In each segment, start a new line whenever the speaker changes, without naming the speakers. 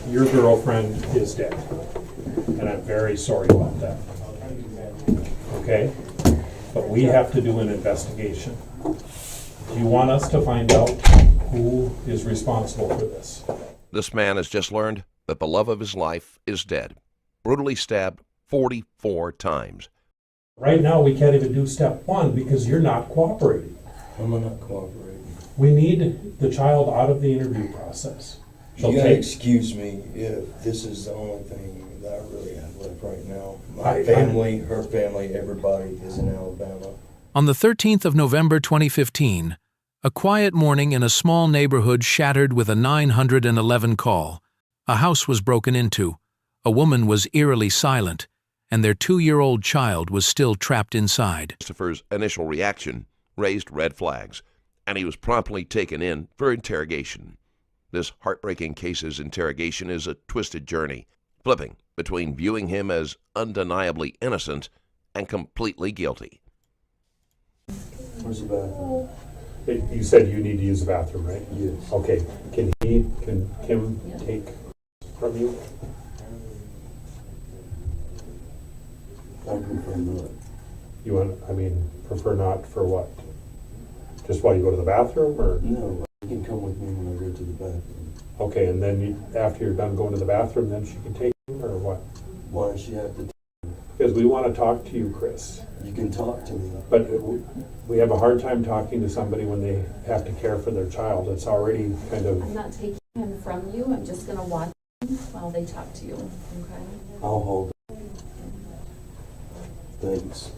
your girlfriend is dead, and I'm very sorry about that. Okay? But we have to do an investigation. Do you want us to find out who is responsible for this?
This man has just learned that the love of his life is dead, brutally stabbed 44 times.
Right now, we can't even do step one because you're not cooperating.
I'm not cooperating.
We need the child out of the interview process.
You gotta excuse me if this is the only thing that I really have left right now. My family, her family, everybody is in Alabama.
On the 13th of November 2015, a quiet morning in a small neighborhood shattered with a 911 call. A house was broken into, a woman was eerily silent, and their 2-year-old child was still trapped inside.
Christopher's initial reaction raised red flags, and he was promptly taken in for interrogation. This heartbreaking case's interrogation is a twisted journey, flipping between viewing him as undeniably innocent and completely guilty.
Where's the bathroom?
You said you need to use the bathroom, right?
Yes.
Okay, can Kim take from you?
I prefer not.
You want, prefer not for what? Just while you go to the bathroom, or?
No, you can come with me when I go to the bathroom.
Okay, and then after you're done going to the bathroom, then she can take you, or what?
Why does she have to?
Because we want to talk to you, Chris.
You can talk to me.
But we have a hard time talking to somebody when they have to care for their child. It's already kind of...
I'm not taking him from you. I'm just going to watch him while they talk to you, okay?
I'll hold it. Thanks.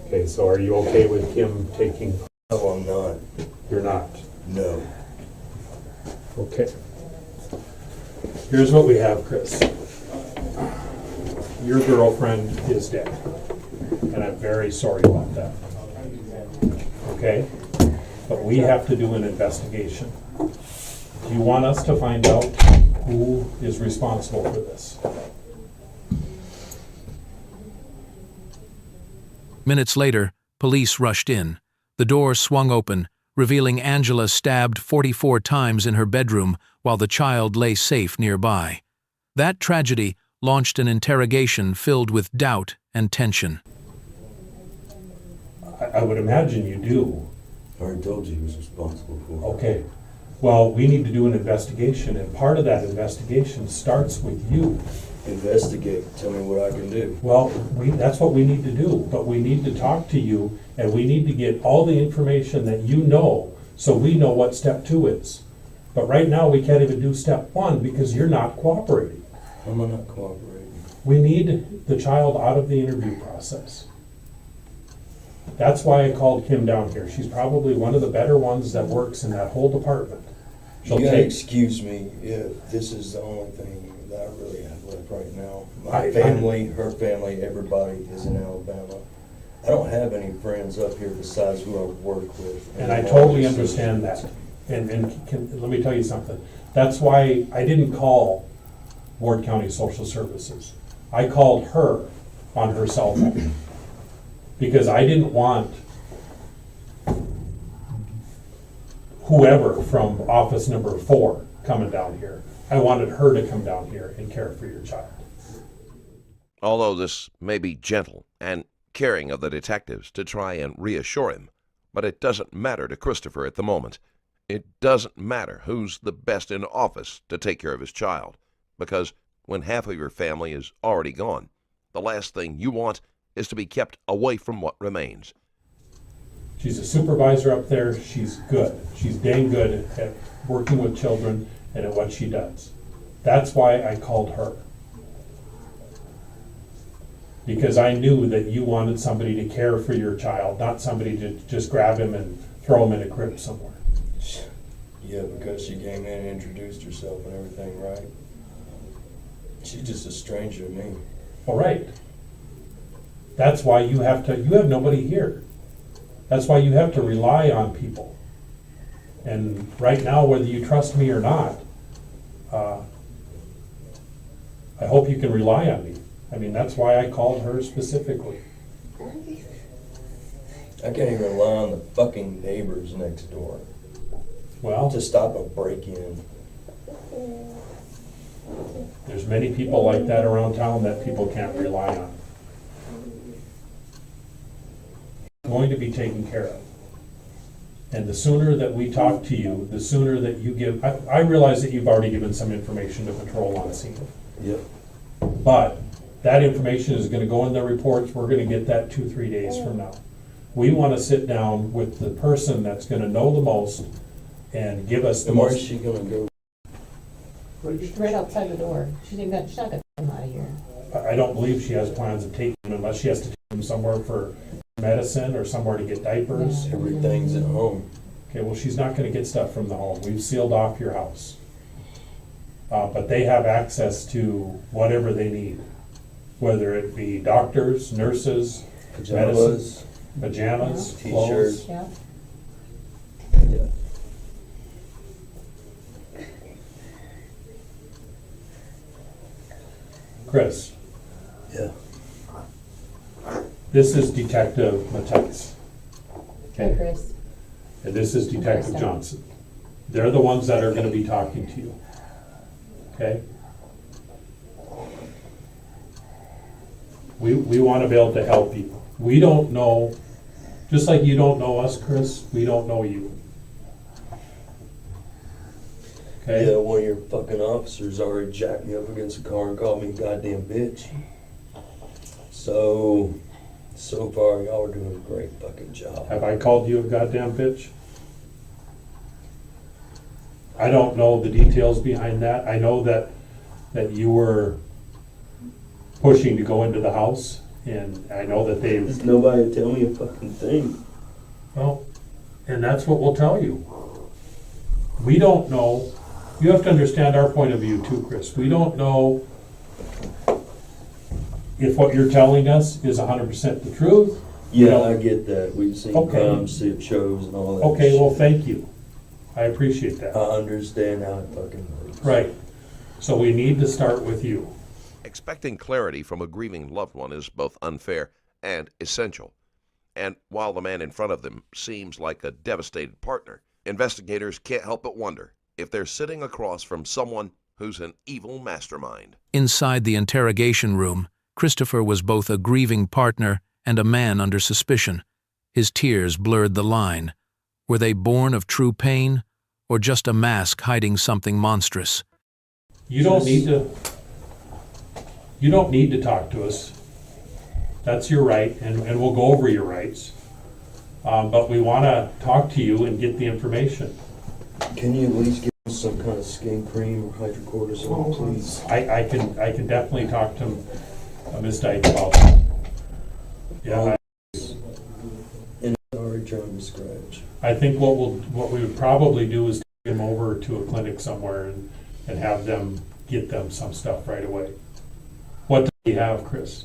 Okay, so are you okay with Kim taking...
No, I'm not.
You're not?
No.
Okay. Here's what we have, Chris. Your girlfriend is dead, and I'm very sorry about that. Okay? But we have to do an investigation. Do you want us to find out who is responsible for this?
Minutes later, police rushed in. The door swung open, revealing Angela stabbed 44 times in her bedroom while the child lay safe nearby. That tragedy launched an interrogation filled with doubt and tension.
I would imagine you do.
I already told you he was responsible for it.
Okay. Well, we need to do an investigation, and part of that investigation starts with you.
Investigate. Tell me what I can do.
Well, that's what we need to do, but we need to talk to you, and we need to get all the information that you know, so we know what step 2 is. But right now, we can't even do step 1 because you're not cooperating.
I'm not cooperating.
We need the child out of the interview process. That's why I called Kim down here. She's probably one of the better ones that works in that whole department.
You gotta excuse me if this is the only thing that I really have left right now. My family, her family, everybody is in Alabama. I don't have any friends up here besides who I work with.
And I totally understand that. And let me tell you something. That's why I didn't call Ward County Social Services. I called her on her cell phone because I didn't want whoever from office number 4 coming down here. I wanted her to come down here and care for your child.
Although this may be gentle and caring of the detectives to try and reassure him, but it doesn't matter to Christopher at the moment. It doesn't matter who's the best in office to take care of his child, because when half of your family is already gone, the last thing you want is to be kept away from what remains.
She's a supervisor up there. She's good. She's dang good at working with children and at what she does. That's why I called her. Because I knew that you wanted somebody to care for your child, not somebody to just grab him and throw him in a crib somewhere.
Yeah, because she came in and introduced herself and everything, right? She's just a stranger to me.
All right. That's why you have nobody here. That's why you have to rely on people. And right now, whether you trust me or not, I hope you can rely on me. I mean, that's why I called her specifically.
I can't even rely on the fucking neighbors next door.
Well,
to stop a break-in.
there's many people like that around town that people can't rely on. Going to be taken care of. And the sooner that we talk to you, the sooner that you give, I realize that you've already given some information to patrol on scene.
Yep.
But that information is gonna go in the reports, we're gonna get that 2-3 days from now. We wanna sit down with the person that's gonna know the most and give us the
And where's
most.
she gonna go?
Right outside the door. She's not gonna come out of here.
I don't believe she has plans of taking them unless she has to take them somewhere for medicine or somewhere to get diapers.
Everything's at home.
Okay, well, she's not gonna get stuff from the home. We've sealed off your house. But they have access to whatever they need, whether it be doctors, nurses,
Pajamas,
pajamas,
T-shirt.
clothes.
Yeah.
Yeah.
Chris,
Yeah.
this is Detective Mattias.
Hey,
Okay,
Chris.
and this is Detective
Krista.
Johnson. They're the ones that are gonna be talking to you. Okay? We wanna be able to help you. We don't know, just like you don't know us, Chris, we don't know you. Okay?
Yeah, one of your fucking officers already jacked me up against the car and called me a goddamn bitch. So far, y'all are doing a great fucking job.
Have I called you a goddamn bitch? I don't know the details behind that. I know that you were pushing to go into the house, and I know that they,
There's nobody to tell me a fucking thing.
well, and that's what we'll tell you. We don't know, you have to understand our point of view too, Chris. We don't know if what you're telling us is 100% the truth.
Yeah,
No.
I get that. We've seen
Okay.
crime shows and all that.
Okay, well,
shit.
thank you. I appreciate that.
I understand how it fucking works.
Right. So we need to start with you.
Expecting clarity from a grieving loved one is both unfair and essential. And while the man in front of them seems like a devastated partner, investigators can't help but wonder if they're sitting across from someone who's an evil mastermind.
Inside the interrogation room, Christopher was both a grieving partner and a man under suspicion. His tears blurred the line. Were they born of true pain, or just a mask hiding something monstrous?
You don't need to talk to us. That's your right, and we'll go over your rights. But we want to talk to you and get the information.
Can you at least give us some kind of skin cream or hydrocortisone, please?
I can definitely talk to Ms. Dyke about that. Yeah,
And it's already trying to scratch.
I think what we would probably do is take him over to a clinic somewhere and have them get them some stuff right away. What do you have, Chris?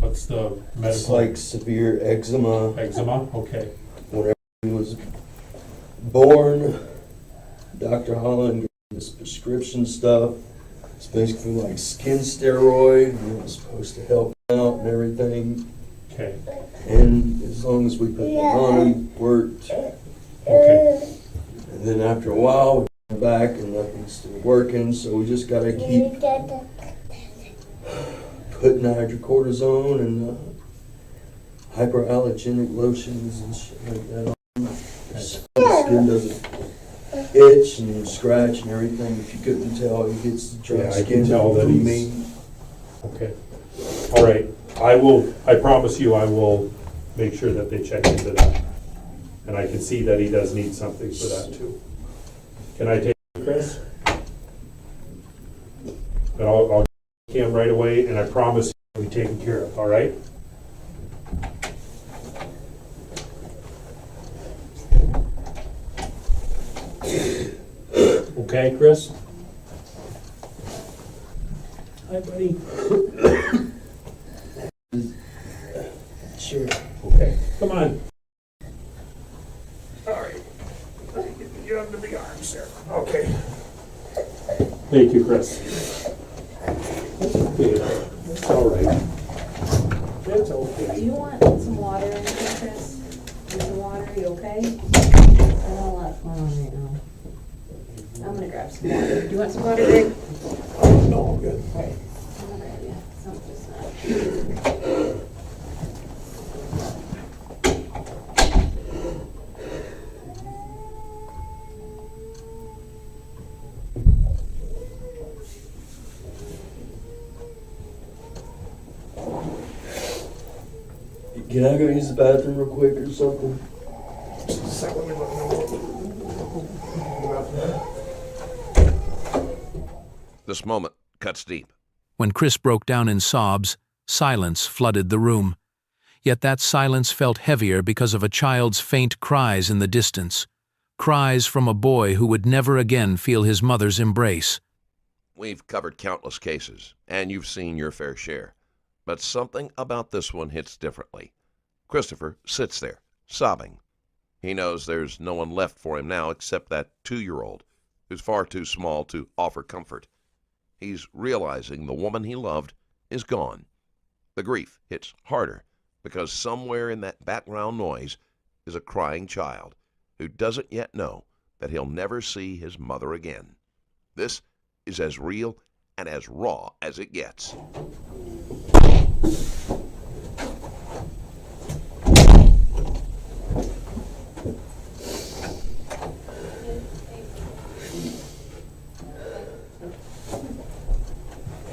What's the
It's
medical?
like severe eczema.
Eczema? Okay.
Whenever he was born, Dr. Holland gave him this prescription stuff. It's basically like skin steroid, and it was supposed to help out and everything.
Okay.
And as long as we put it on, it worked.
Okay.
And then after a while, we came back and nothing's still working, so we just gotta keep putting hydrocortisone and hyperallergenic lotions and shit like that on. So the skin doesn't itch and scratch and everything. If you couldn't tell, he gets the dry
Yeah, I can
skin
tell that
from
he's-
me.
Okay. All right. I promise you, I will make sure that they check into that. And I can see that he does need something for that too. Can I take it, Chris? But I'll get him right away, and I promise he'll be taken care of, all right? Okay, Chris? Hi, buddy.
Sure.
Okay, come on. All right. You have the arms there. Okay. Thank you, Chris. That's okay. That's all right. That's
Do
okay.
you want some water or anything, Chris? Need some water, you okay?
I don't know what's going on right now. I'm gonna grab some water. Do you want some water, Rick?
No, I'm good.
All right. I'm gonna grab you. Something's not.
Can I go use the bathroom real quick or something?
This moment cuts deep.
When Chris broke down in sobs, silence flooded the room. Yet that silence felt heavier because of a child's faint cries in the distance. Cries from a boy who would never again feel his mother's embrace.
We've covered countless cases, and you've seen your fair share. But something about this one hits differently. Christopher sits there, sobbing. He knows there's no one left for him now except that 2-year-old, who's far too small to offer comfort. He's realizing the woman he loved is gone. The grief hits harder because somewhere in that background noise is a crying child who doesn't yet know that he'll never see his mother again. This is as real and as raw as it gets.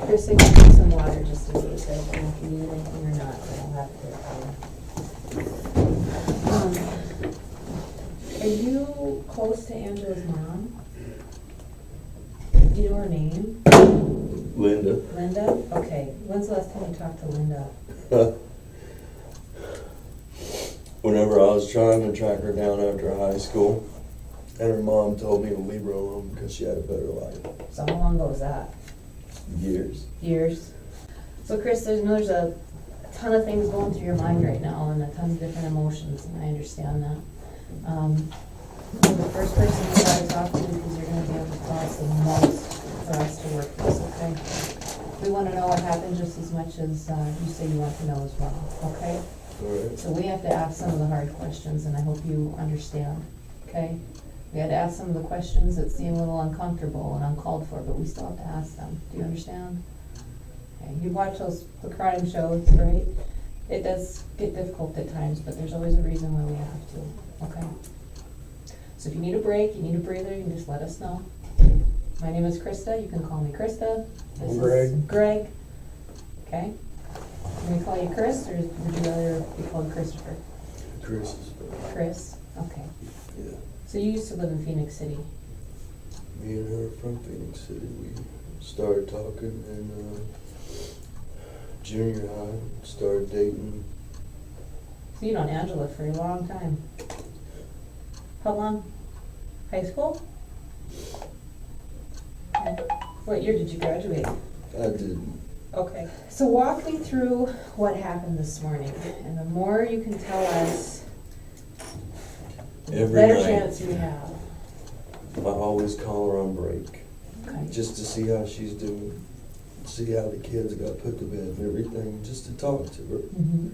Chris, I can get some water just in case. I don't know if you need anything or not, but I'll have to. Are you close to Angela's mom? Do you know her name?
Linda.
Linda? Okay. When's the last time you talked to Linda?
Whenever I was trying to track her down after high school, and her mom told me to leave her alone because she had a better life.
So how long ago was that?
Years.
Years. So Chris, there's a ton of things going through your mind right now and a ton of different emotions, and I understand that. You're the first person you gotta talk to because you're gonna be able to tell us the most for us to work with, okay? We wanna know what happened just as much as you say you want to know as well, okay?
Alright.
So we have to ask some of the hard questions, and I hope you understand, okay? We had to ask some of the questions that seem a little uncomfortable and uncalled for, but we still have to ask them. Do you understand? Okay. You watch the crime shows, right? It does get difficult at times, but there's always a reason why we have to, okay? So if you need a break, you need a breather, you can just let us know. My name is Krista. You can call me Krista. This is Greg. Okay? Can we call you Chris, or would you rather be called Christopher?
Chris is better.
Chris? Okay.
Yeah.
So you used to live in Phoenix City.
Me and her are from Phoenix City. We started talking in junior high, started dating.
So you known Angela for a long time. How long? High school? What year did you graduate?
I didn't.
Okay. So walk me through what happened this morning. And the more you can tell us, the
Every
better
night.
chance we have.
I always call her on break,
Okay.
just to see how she's doing, see how the kids got put to bed and everything, just to talk to her.
Mm-hmm.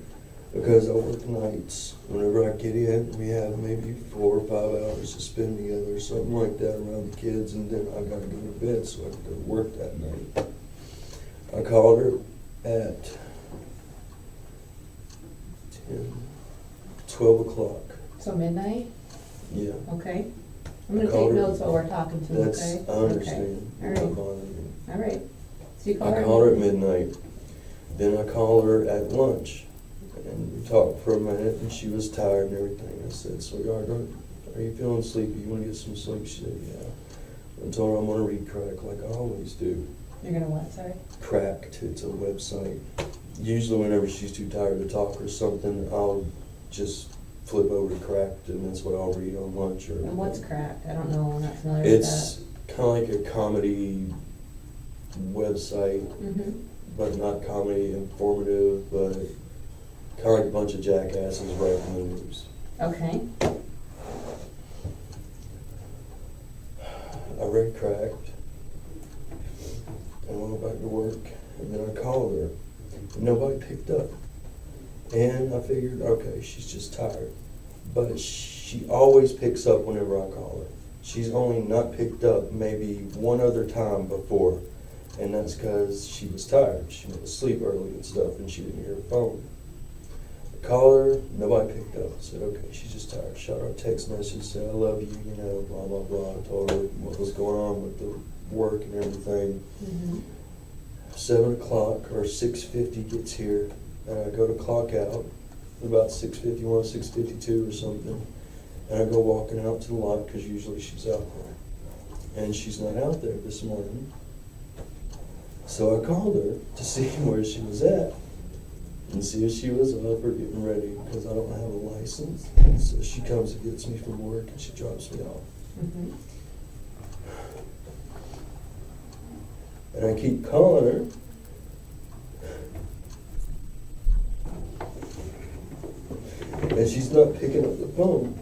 Because I work nights. Whenever I get in, we have maybe 4 or 5 hours to spend together, something like that around the kids, and then I gotta go to bed so I can go to work that night. I called her at 12 o'clock.
So midnight?
Yeah.
Okay. I'm gonna
Call
take
her.
notes while we're talking to
That's,
okay?
I understand.
Okay. All
I'm
right.
calling you.
All right. So you call her?
I call her at midnight. Then I call her at lunch. And we talked for a minute, and she was tired and everything. I said, "Sweetheart, are you feeling sleepy? You want to get some sleep?" She said, "Yeah." I told her I'm going to read Crack like I always do.
You're gonna what, sorry?
Cracked, it's a website. Usually whenever she's too tired to talk or something, I'll just flip over to Cracked, and that's what I'll read on lunch. Or
And what's cracked? I don't know, I'm not familiar
It's
with
kind of like a comedy website,
that. Mm-hmm.
but not comedy informative, but kind of like a bunch of jackasses writing the news.
Okay.
I read Cracked, and I went back to work, and then I called her, and nobody picked up. And I figured, okay, she's just tired. But she always picks up whenever I call her. She's only not picked up maybe one other time before, and that's because she was tired. She went to sleep early and stuff, and she didn't hear her phone. I called her, nobody picked up. I said, okay, she's just tired. Shot her a text message, said, I love you, you know, blah, blah, blah. I told her what was going on with the work and everything. 7 o'clock or 6:50 gets here, and I go to clock out about 6:51, 6:52 or something, and I go walking out to the lot because usually she's out there, and she's not out there this morning. So I called her to see where she was at and see if she was up or getting ready, because I don't have a license. So she comes and gets me from work and she drops me off. And I keep calling her. And she's not picking up the phone.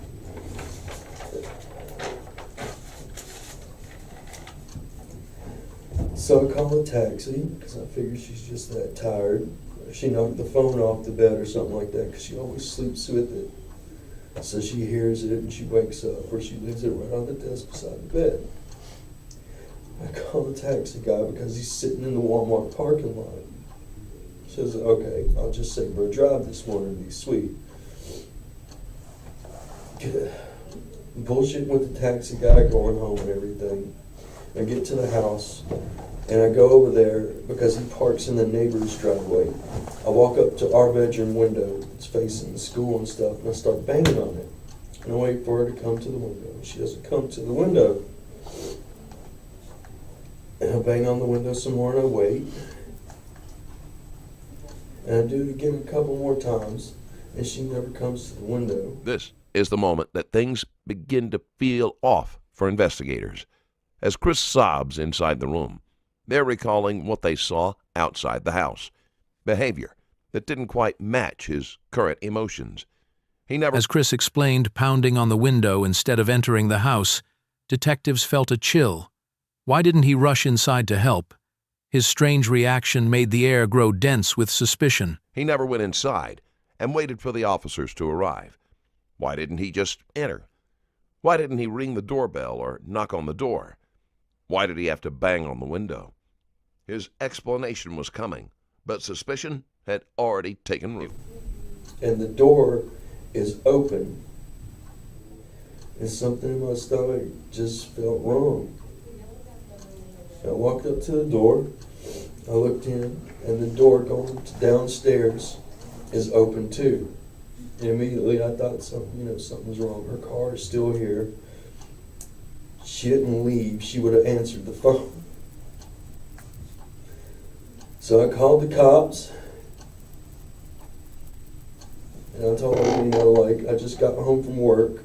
So I call a taxi, because I figure she's just that tired. She knocked the phone off the bed or something like that, because she always sleeps with it. So she hears it and she wakes up, or she leaves it right on the desk beside the bed. I call the taxi guy because he's sitting in the Walmart parking lot. She says, okay, I'll just say for a drive this morning, be sweet. Bullshit with the taxi guy going home and everything. I get to the house and I go over there because he parks in the neighbor's driveway. I walk up to our bedroom window, it's facing the school and stuff, and I start banging on it. And I wait for her to come to the window. She doesn't come to the window. And I bang on the window some more and I wait. And I do it again a couple more times, and she never comes to the window.
This is the moment that things begin to feel off for investigators. As Chris sobs inside the room, they're recalling what they saw outside the house. Behavior that didn't quite match his current emotions.
As Chris explained, pounding on the window instead of entering the house, detectives felt a chill. Why didn't he rush inside to help? His strange reaction made the air grow dense with suspicion.
He never went inside and waited for the officers to arrive. Why didn't he just enter? Why didn't he ring the doorbell or knock on the door? Why did he have to bang on the window? His explanation was coming, but suspicion had already taken root.
And the door is open, and something in my stomach just felt wrong. I walked up to the door, I looked in, and the door going downstairs is open too. And immediately I thought something was wrong. Her car is still here. She didn't leave. She would have answered the phone. So I called the cops, and I told them, I just got home from work.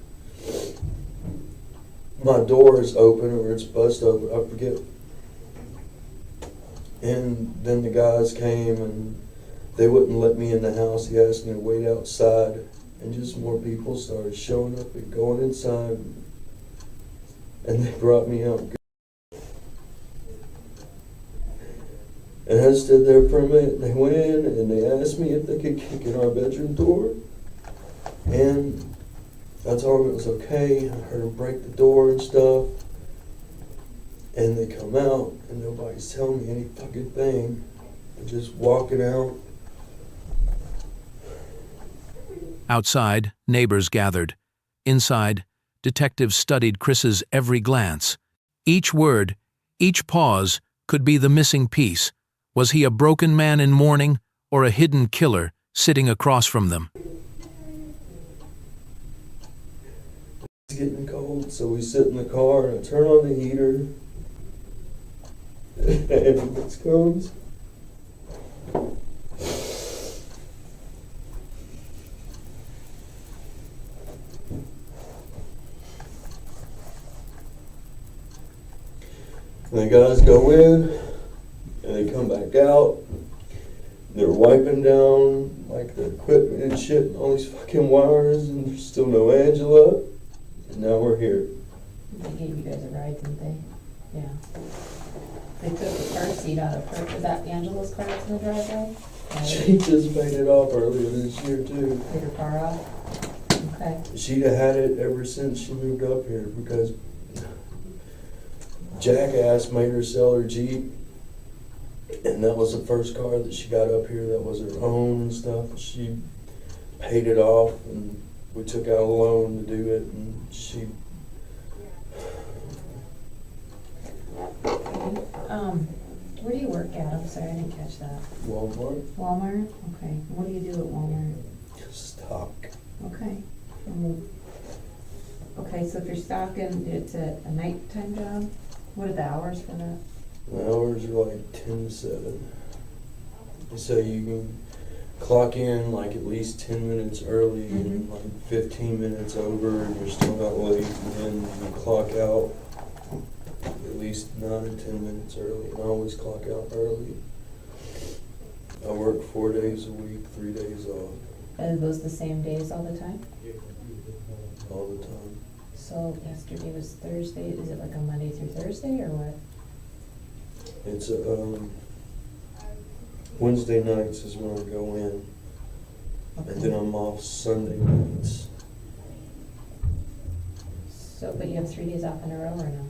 My door is open, or it's bust open, I forget. And then the guys came, and they wouldn't let me in the house. He asked me to wait outside, and just more people started showing up and going inside, and they brought me out. And I stood there for a minute, and they went in, and they asked me if they could kick in our bedroom door, and I told them it was okay. I heard them break the door and stuff, and they come out, and nobody's telling me any fucking thing. They're just walking out.
Outside, neighbors gathered. Inside, detectives studied Chris's every glance. Each word, each pause could be the missing piece. Was he a broken man in mourning or a hidden killer sitting across from them?
It's getting cold, so we sit in the car and I turn on the heater. And it comes. And the guys go in, and they come back out. They're wiping down like the equipment and shit, and all these fucking wires, and there's still no Angela. And now we're here.
They gave you guys a ride, didn't they? Yeah. They took the car seat out of her. Was that Angela's car that's in the driveway?
She just paid it off earlier this year too.
Paid her car off? Okay.
She'd have had it ever since she moved up here, because jackass made her sell her Jeep, and that was the first car that she got up here that was her own and stuff. She paid it off, and we took out a loan to do it, and she...
Where do you work at? I'm sorry, I didn't catch that.
Walmart?
Walmart? Okay. What do you do at Walmart?
Stock.
Okay. Okay, so if you're stocking, it's a nighttime job? What are the hours for that?
The hours are like 10 to 7. So you can clock in like at least 10 minutes early and like 15 minutes over, and you're still not late, and then you clock out at least 9 or 10 minutes early, and I always clock out early. I work 4 days a week, 3 days off,
Are those the same days all the time?
all the time.
So yesterday was Thursday. Is it like a Monday through Thursday or what?
It's Wednesday nights is when I go in, and then I'm off Sunday nights.
So, but you have 3 days off in a row or no?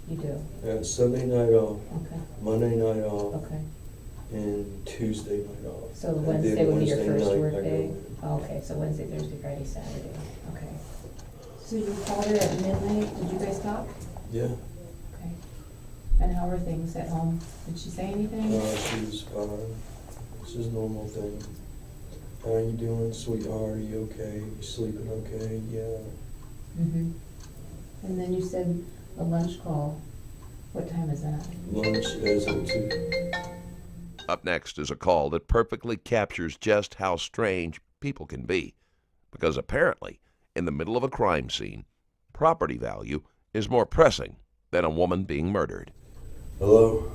You do?
Yeah, Sunday night off,
Okay,
Monday night off,
okay.
and Tuesday night off.
So
And then
Wednesday would be your
Wednesday
first
night I
work
go
day?
in.
Oh, okay, so Wednesday, Thursday, Friday, Saturday, okay. So you called her at midnight, did you guys talk?
Yeah,
Okay. And how were things at home? Did she say anything?
she was fine. It's just a normal thing. How you doing, sweetheart? Are you okay? You sleeping okay? Yeah.
Mm-hmm. And then you said a lunch call. What time is that?
Lunch is at 2.
Up next is a call that perfectly captures just how strange people can be. Because apparently, in the middle of a crime scene, property value is more pressing than a woman being murdered.
Hello?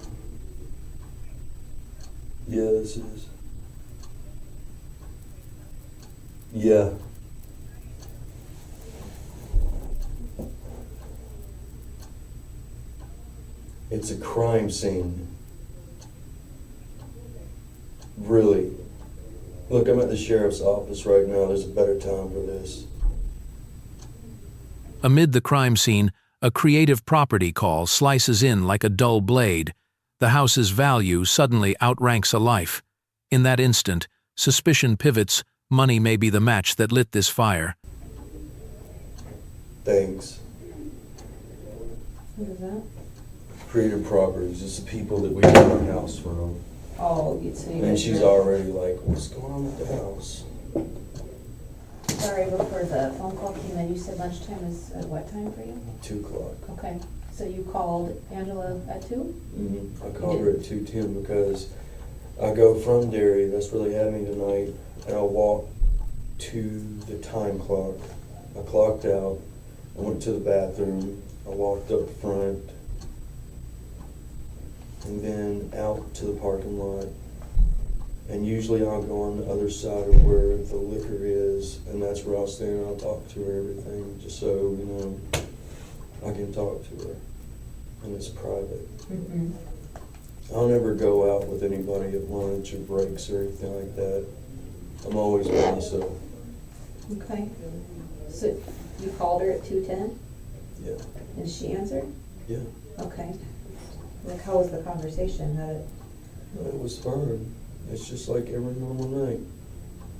Yeah, this is. Yeah. It's a crime scene. Really. Look, I'm at the sheriff's office right now. There's a better time for this.
Amid the crime scene, a creative property call slices in like a dull blade. The house's value suddenly outranks a life. In that instant, suspicion pivots. Money may be the match that lit this fire.
Thanks.
What is that?
Creative Properties. It's the people that we got our house from.
Oh, so you
And
guys
she's
were-
already like, what's going on with the house?
Sorry, before the phone call came in, you said lunchtime is at what time for you?
2 o'clock.
Okay, so you called Angela at 2?
I called her at 2:10 because I go from Derry, that's where they had me tonight, and I walk to the time clock. I clocked out, I went to the bathroom, I walked up front, and then out to the parking lot. And usually I'll go on the other side of where the liquor is, and that's where I'll stand and I'll talk to her everything, just so, you know, I can talk to her, and it's private.
Mm-hmm.
I'll never go out with anybody at lunch or breaks or anything like that. I'm always by myself.
Okay. So you called her at 2:10,
Yeah,
and she answered?
yeah.
Okay. Like, how was the conversation? How did,
It was fun. It's just like every normal night.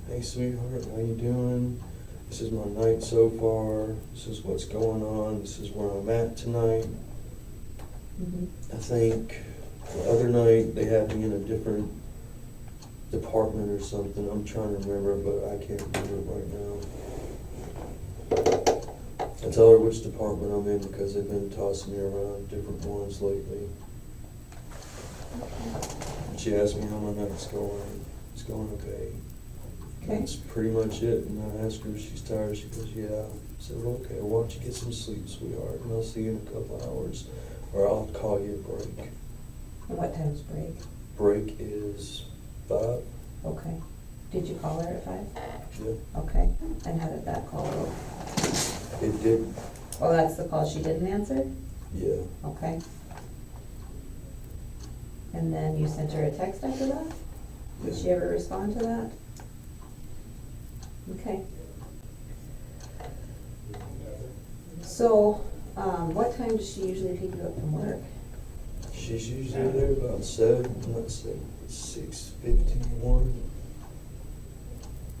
Hey, sweetheart, how you doing? This is my night so far. This is what's going on. This is where I'm at tonight. I think the other night they had me in a different department or something. I'm trying to remember, but I can't remember right now. I tell her which department I'm in because they've been tossing me around different ones lately. She asked me how my night's going. It's going okay.
Okay.
That's pretty much it. And I asked her if she's tired. She goes, yeah. I said, well, okay, why don't you get some sleep, sweetheart, and I'll see you in a couple hours. Or I'll call you a break.
and what time's break?
Break is 5.
Okay. Did you call her at 5?
Yeah.
Okay. And how did that call go?
It did.
Oh, that's the call she didn't answer?
Yeah.
Okay. And then you sent her a text after that? Did she ever respond to that? Okay. So, what time does she usually pick you up from work?
She's usually there about 6:51,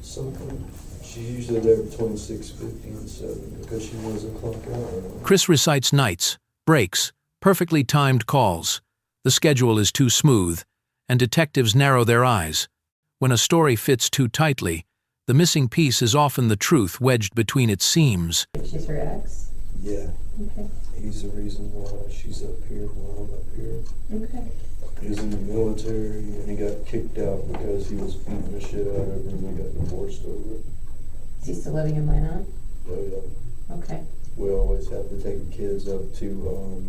something. She's usually there between 6:50 and 7 because she knows the clock out.
Chris recites nights, breaks, perfectly timed calls. The schedule is too smooth, and detectives narrow their eyes. When a story fits too tightly, the missing piece is often the truth wedged between its seams.
She's her ex?
Yeah.
Okay.
He's the reason why she's up here while I'm up here.
Okay.
He was in the military and he got kicked out because he was beating the shit out of her and they got divorced over it.
Is he still living in Minot?
Oh yeah.
Okay.
We always have to take the kids up to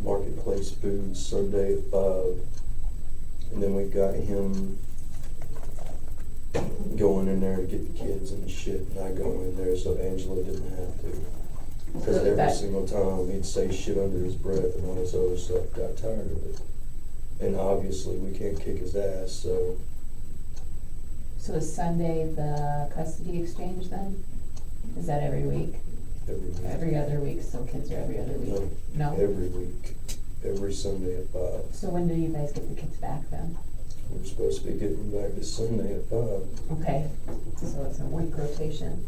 Marketplace Foods Sunday at 5. And then we got him going in there to get the kids and shit, and I go in there so Angela didn't have to. Because every single time he'd say shit under his breath and all this other stuff, got tired of it. And obviously we can't kick his ass, so.
So is Sunday the custody exchange then? Is that every week?
Every week.
Every other week, so kids are every other week? No?
Every week. Every Sunday at 5.
So when do you guys get the kids back then?
We're supposed to be getting back this Sunday at 5.
Okay, so it's a week rotation.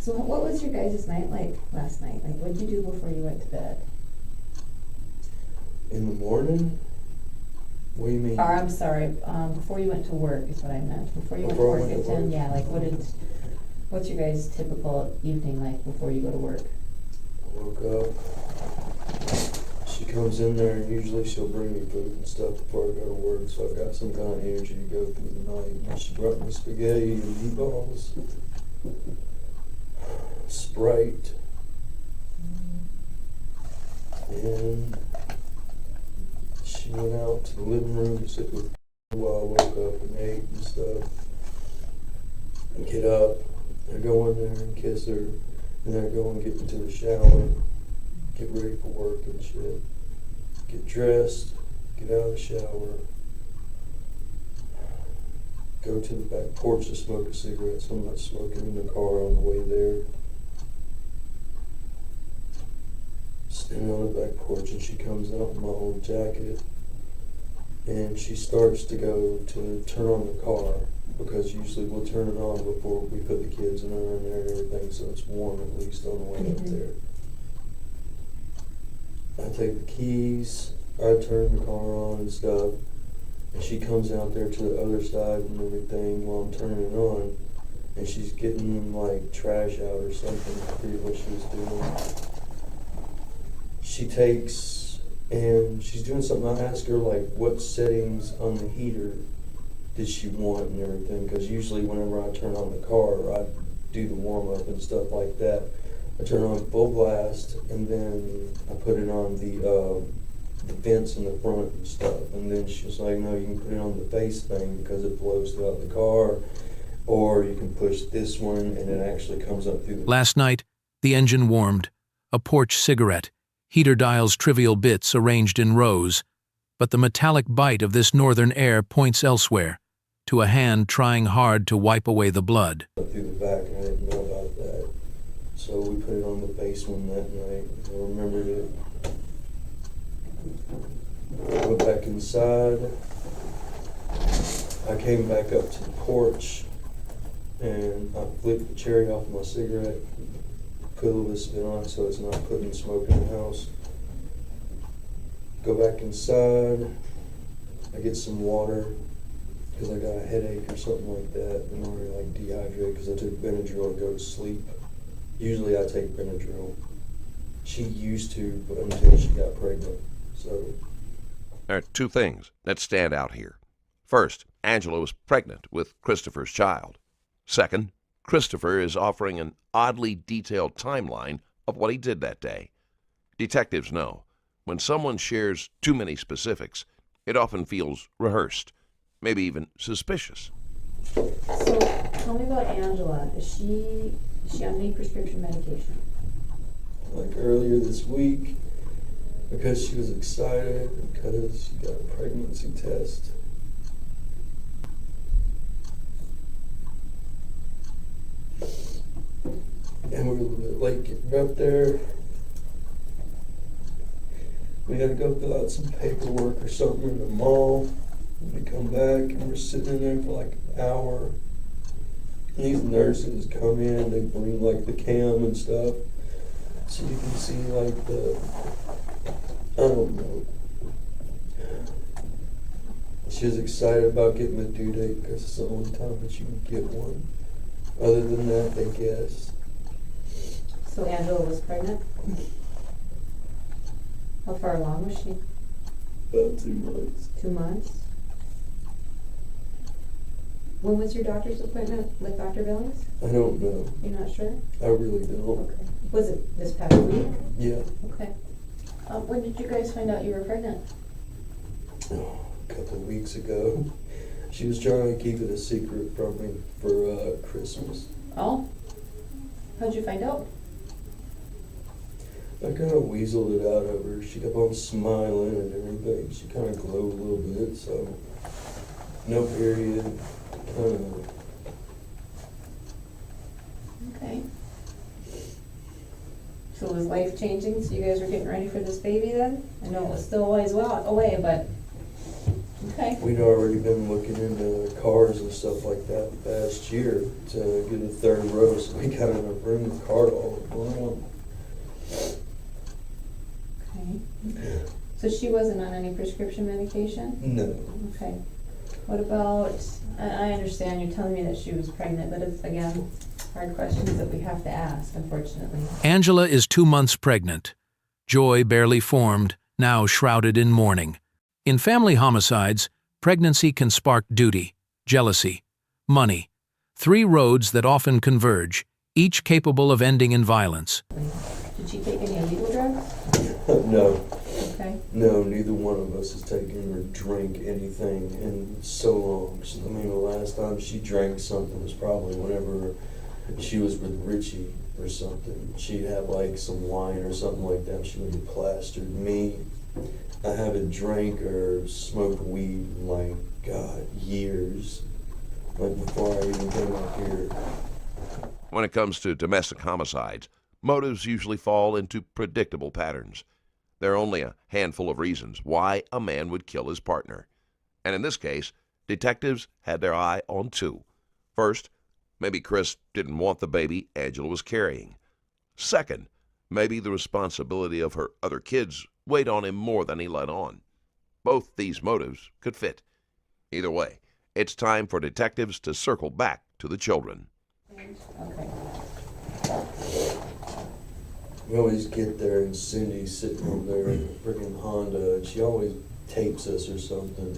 So what was your guys' night like last night? Like, what did you do before you went to bed?
In the morning? What do you mean?
Or, I'm sorry, before you went to work is what I meant. Before you went to
Before I
work
went
at
to
10,
work.
yeah, like what's your guys' typical evening like before you go to work?
Woke up. She comes in there and usually she'll bring me food and stuff before I go to work, so I've got some kind of energy to go through the night. And she brought me spaghetti and meatballs, Sprite, and she went out to the living room to sit with me while I woke up and ate and stuff. And get up, I go in there and kiss her, and then I go and get into the shower, get ready for work and shit. Get dressed, get out of the shower, go to the back porch to smoke a cigarette, so I'm not smoking in the car on the way there. Stand on the back porch and she comes out in my old jacket and she starts to go to turn on the car because usually we'll turn it on before we put the kids in there and everything so it's warm at least on the way up there. I take the keys, I turn the car on and stuff, and she comes out there to the other side and everything while I'm turning it on, and she's getting like trash out or something. I forget what she was doing. She takes, and she's doing something. I ask her like what settings on the heater did she want and everything, because usually whenever I turn on the car, I do the warm up and stuff like that. I turn on full blast and then I put it on the vents in the front and stuff. And then she was like, no, you can put it on the face thing because it blows throughout the car. Or you can push this one and it actually comes up through the...
Last night, the engine warmed, a porch cigarette, heater dials trivial bits arranged in rows. But the metallic bite of this northern air points elsewhere, to a hand trying hard to wipe away the blood.
Up through the back and I didn't know about that. So we put it on the face one that night. I remembered it. I went back inside. I came back up to the porch and I flicked the cherry off my cigarette, put a little bit of spit on it so it's not putting smoke in the house. Go back inside. I get some water because I got a headache or something like that. I'm already like dehydrated because I took Benadryl to go to sleep. Usually I take Benadryl. She used to, but until she got pregnant. So
There are two things that stand out here. First, Angela was pregnant with Christopher's child. Second, Christopher is offering an oddly detailed timeline of what he did that day. Detectives know when someone shares too many specifics, it often feels rehearsed, maybe even suspicious.
So tell me about Angela. Is she on any prescription medication?
like earlier this week, because she was excited, because she got a pregnancy test. And we were a little bit late getting up there. we had to go fill out some paperwork or something in the mall. And we come back and we're sitting in there for like an hour. And these nurses come in, they bring like the cam and stuff. So you can see like the, I don't know. She was excited about getting the due date because it's the only time that you can get one. Other than that, they guess.
So Angela was pregnant? How far along was she?
About 2 months.
2 months? When was your doctor's appointment with Dr. Billings?
I don't know.
You're not sure?
I really don't.
Okay. Was it this past week?
Yeah.
Okay. When did you guys find out you were pregnant?
Oh, a couple of weeks ago. She was trying to keep it a secret from me for Christmas.
Oh? How'd you find out?
I kind of weaseled it out of her. She kept on smiling and everything. She kind of glowed a little bit, so no period.
Okay. So it was life changing, so you guys were getting ready for this baby then? I know it was still a ways away, but, okay.
We'd already been looking into cars and stuff like that the past year to get a third row, so we got enough room to cart all around.
Okay. So she wasn't on any prescription medication?
No.
Okay. What about, I understand you're telling me that she was pregnant, but it's, again, hard questions that we have to ask, unfortunately.
Angela is 2 months pregnant. Joy barely formed, now shrouded in mourning. In family homicides, pregnancy can spark duty, jealousy, money. 3 roads that often converge, each capable of ending in violence.
Did she take any illegal drugs?
No.
Okay.
No, neither one of us has taken or drank anything in so long. I mean, the last time she drank something was probably whenever she was with Richie or something. She'd have like some wine or something like that. She would get plastered. Me, I haven't drank or smoked weed in like, God, years. Like before I even came up here.
When it comes to domestic homicides, motives usually fall into predictable patterns. There are only a handful of reasons why a man would kill his partner. And in this case, detectives had their eye on 2. First, maybe Chris didn't want the baby Angela was carrying. Second, maybe the responsibility of her other kids weighed on him more than he let on. Both these motives could fit. Either way, it's time for detectives to circle back to the children.
Okay.
We always get there and Cindy's sitting over there in a freaking Honda and she always tapes us or something.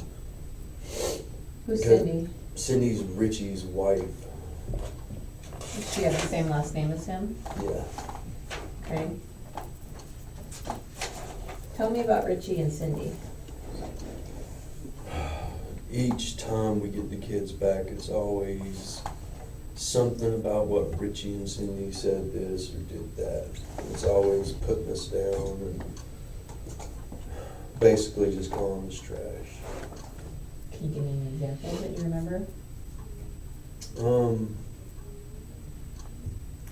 Who's
Okay.
Cindy?
Cindy's Richie's wife.
Does she have the same last name as him?
Yeah.
Okay. Tell me about Richie and Cindy.
Each time we get the kids back, it's always something about what Richie and Cindy said this or did that. It's always putting us down and basically just calling us trash.
Can you give me an example that you remember?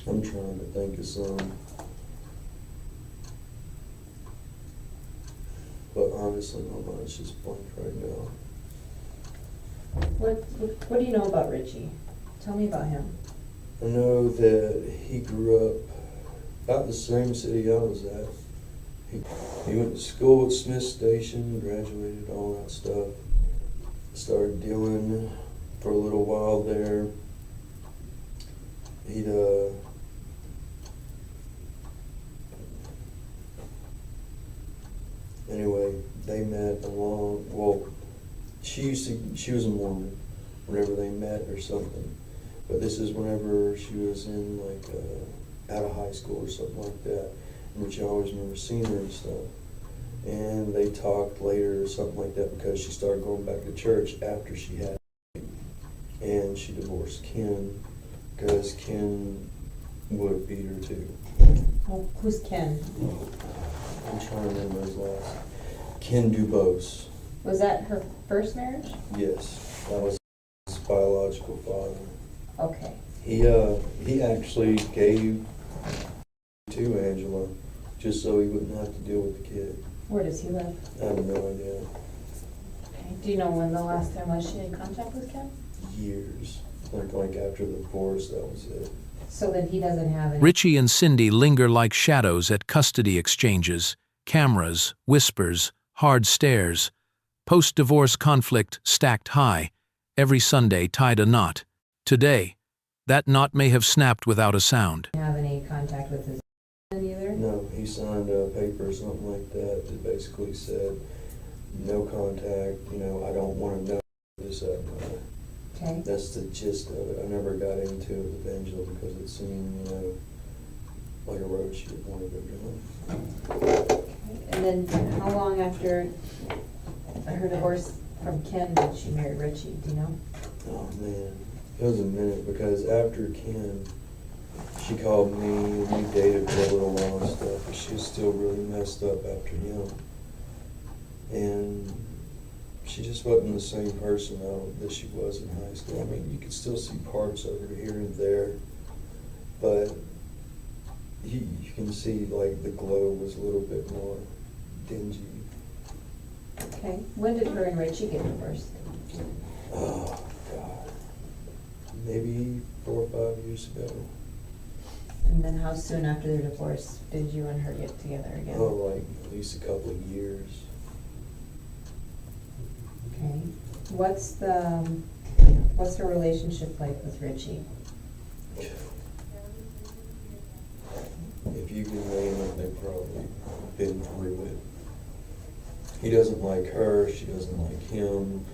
I'm trying to think of some. But honestly, my mind's just blank right now.
What do you know about Richie? Tell me about him.
I know that he grew up about the same city I was at. He went to school at Smith Station, graduated, all that stuff. Started dealing for a little while there. Anyway, they met she was a Mormon whenever they met or something. But this is whenever she was in like out of high school or something like that, which I always remember seeing her and stuff. And they talked later or something like that because she started going back to church after she had it. And she divorced Ken because Ken would have beat her too.
Oh, who's Ken?
I'm trying to remember his last. Ken Dubose.
Was that her first marriage?
Yes, that was his biological father.
Okay.
He actually gave to Angela just so he wouldn't have to deal with the kid.
Where does he live?
I have no idea.
Okay. Do you know when the last time was she in contact with Ken?
Years. Like after the divorce, that was it.
So then he doesn't have any.
Richie and Cindy linger like shadows at custody exchanges, cameras, whispers, hard stares. Post-divorce conflict stacked high. Every Sunday tied a knot. Today, that knot may have snapped without a sound.
Have any contact with his either?
No, he signed a paper or something like that basically said, no contact, I don't want to know this, that, and the other.
Okay.
That's the gist of it. I never got into it with Angela because it seemed, like a road she would want to go down.
Okay. And then how long after her divorce from Ken did she marry Richie? Do you know?
Oh man, it was a minute because after Ken, she called me and we dated for a little while and stuff, but she was still really messed up after him. And she just wasn't the same person that she was in high school. I mean, you could still see parts of her here and there, but you can see like the glow was a little bit more dingy.
Okay. When did her and Richie get divorced?
Oh God, maybe 4 or 5 years ago.
And then how soon after their divorce did you and her get together again?
Oh, like at least a couple of years.
Okay. What's her relationship like with Richie?
If you can name it, they've probably been through it. He doesn't like her, she doesn't like him.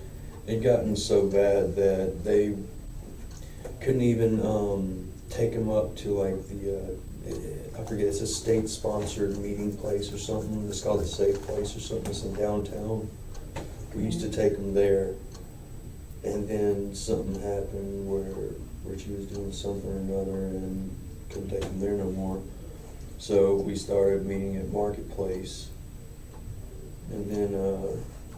It gotten so bad that they couldn't even take him up to like I forget, it's a state-sponsored meeting place or something. It's called the Safe Place or something. It's in downtown. We used to take him there, and then something happened where Richie was doing something or another and couldn't take him there no more. So we started meeting at Marketplace, and then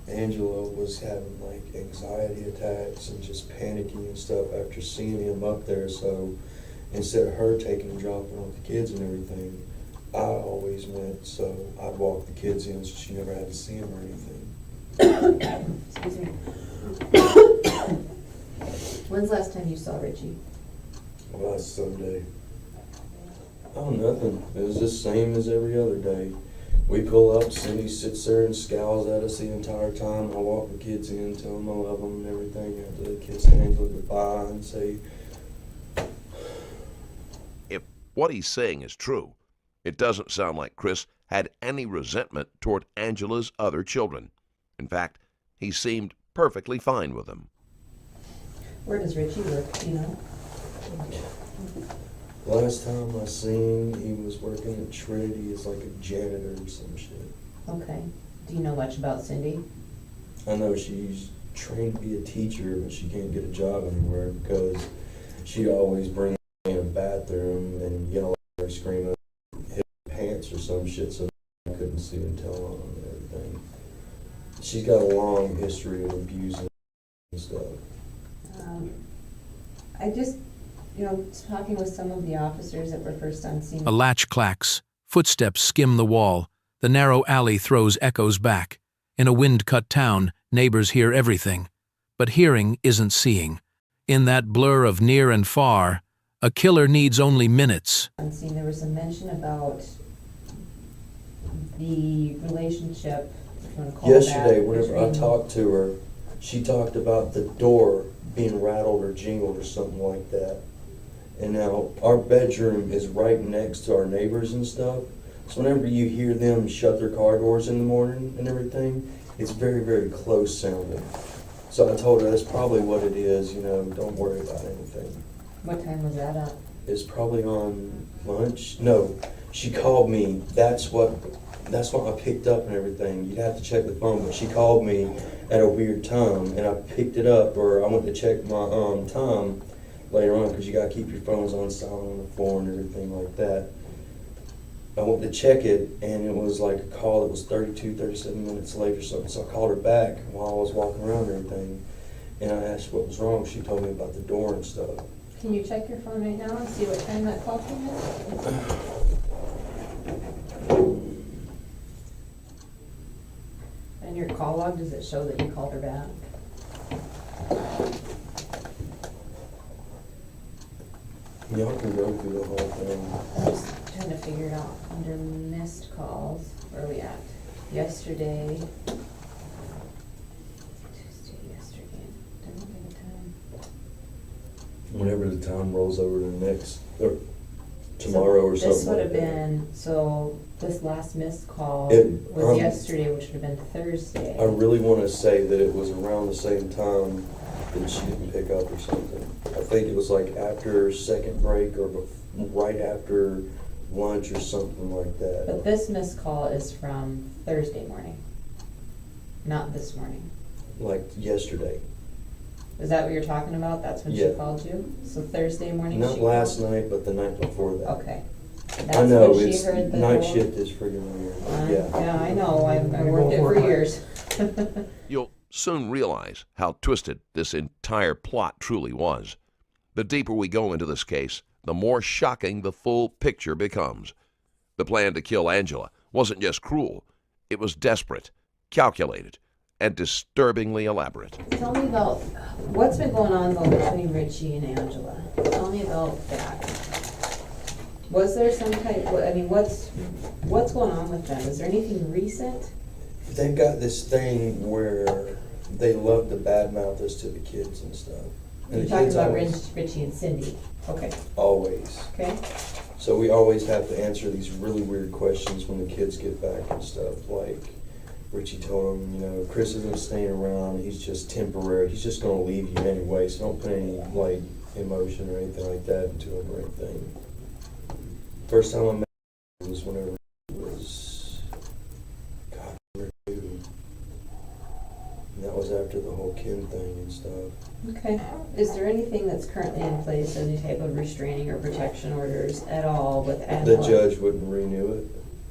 Angela was having like anxiety attacks and just panicking and stuff after seeing him up there. So instead of her taking and dropping off the kids and everything, I always went, so I'd walk the kids in so she never had to see him or anything.
Excuse me. When's the last time you saw Richie?
Last Sunday. Oh, nothing. It was the same as every other day. We pull up, Cindy sits there and scowls at us the entire time. I walk the kids in, tell them I love them and everything. After the kids say Angela goodbye and say,
If what he's saying is true, it doesn't sound like Chris had any resentment toward Angela's other children. In fact, he seemed perfectly fine with them.
Where does Richie work? Do you know?
last time I seen, he was working at Trinity as like a janitor or some shit.
Okay. Do you know much about Cindy?
I know she's trained to be a teacher, but she can't get a job anywhere because she'd always bring me in a bathroom and yell at her, scream at hit her pants or some shit, so I couldn't see and tell on and everything. She's got a long history of abusing and stuff.
I just, talking with some of the officers that were first on scene.
A latch clacks. Footsteps skim the wall. The narrow alley throws echoes back. In a wind-cut town, neighbors hear everything. But hearing isn't seeing. In that blur of near and far, a killer needs only minutes.
On scene, there was some mention about the relationship, if you want to call
Yesterday,
it that,
whenever I
between-
talked to her, she talked about the door being rattled or jingled or something like that. And now our bedroom is right next to our neighbors and stuff. So whenever you hear them shut their car doors in the morning and everything, it's very, very close sounding. So I told her that's probably what it is, don't worry about anything.
What time was that at?
It's probably on lunch. No, she called me. That's what I picked up and everything. You'd have to check the phone, but she called me at a weird time, and I picked it up, or I went to check my time later on, because you got to keep your phones on silent on the floor and everything like that. I went to check it, and it was like a call that was 32, 37 minutes late or something, so I called her back while I was walking around and everything, and I asked what was wrong. She told me about the door and stuff.
Can you check your phone right now and see what time that call came in? your call log, does it show that you called her back?
Y'all can go through the whole thing.
I'm just trying to figure it out. Under missed calls, where are we at? Yesterday. Tuesday, yesterday. Did I look at the time?
Whenever the time rolls over to the next, or tomorrow or something
This would
like
have
that.
been, so this last missed call
It,
was yesterday, which would have been Thursday.
I really want to say that it was around the same time that she didn't pick up or something. I think it was like after second break or right after lunch or something like
But
that.
this missed call is from Thursday morning, not this morning.
Like yesterday.
Is that what you're talking about? That's when she
Yeah.
called you? So Thursday morning she
Not
called?
last night, but the night before that.
Okay.
I
That's
know,
when she
it's,
heard the
night
whole-
shift is freaking weird. Yeah.
Yeah, I know, I worked it for years.
You'll soon realize how twisted this entire plot truly was. The deeper we go into this case, the more shocking the full picture becomes. The plan to kill Angela wasn't just cruel, it was desperate, calculated, and disturbingly elaborate.
Tell me about, what's been going on though between Richie and Angela? Tell me about that. Was there some type, I mean, what's going on with them? Is there anything recent?
They've got this thing where they love to badmouth us to the kids and stuff. And
You're
the
talking
kids
about
always,
Richie and Cindy. Okay,
always.
okay.
So we always have to answer these really weird questions when the kids get back and stuff. Like Richie told him, you know, Chris isn't staying around. He's just temporary. He's just going to leave you anyway. So don't put any like emotion or anything like that into him or anything. First time I met him was whenever he was, God, number 2. And that was after the whole Ken thing and stuff.
Okay. Is there anything that's currently in place, any type of restraining or protection orders at all with
The
Angela?
judge wouldn't renew it.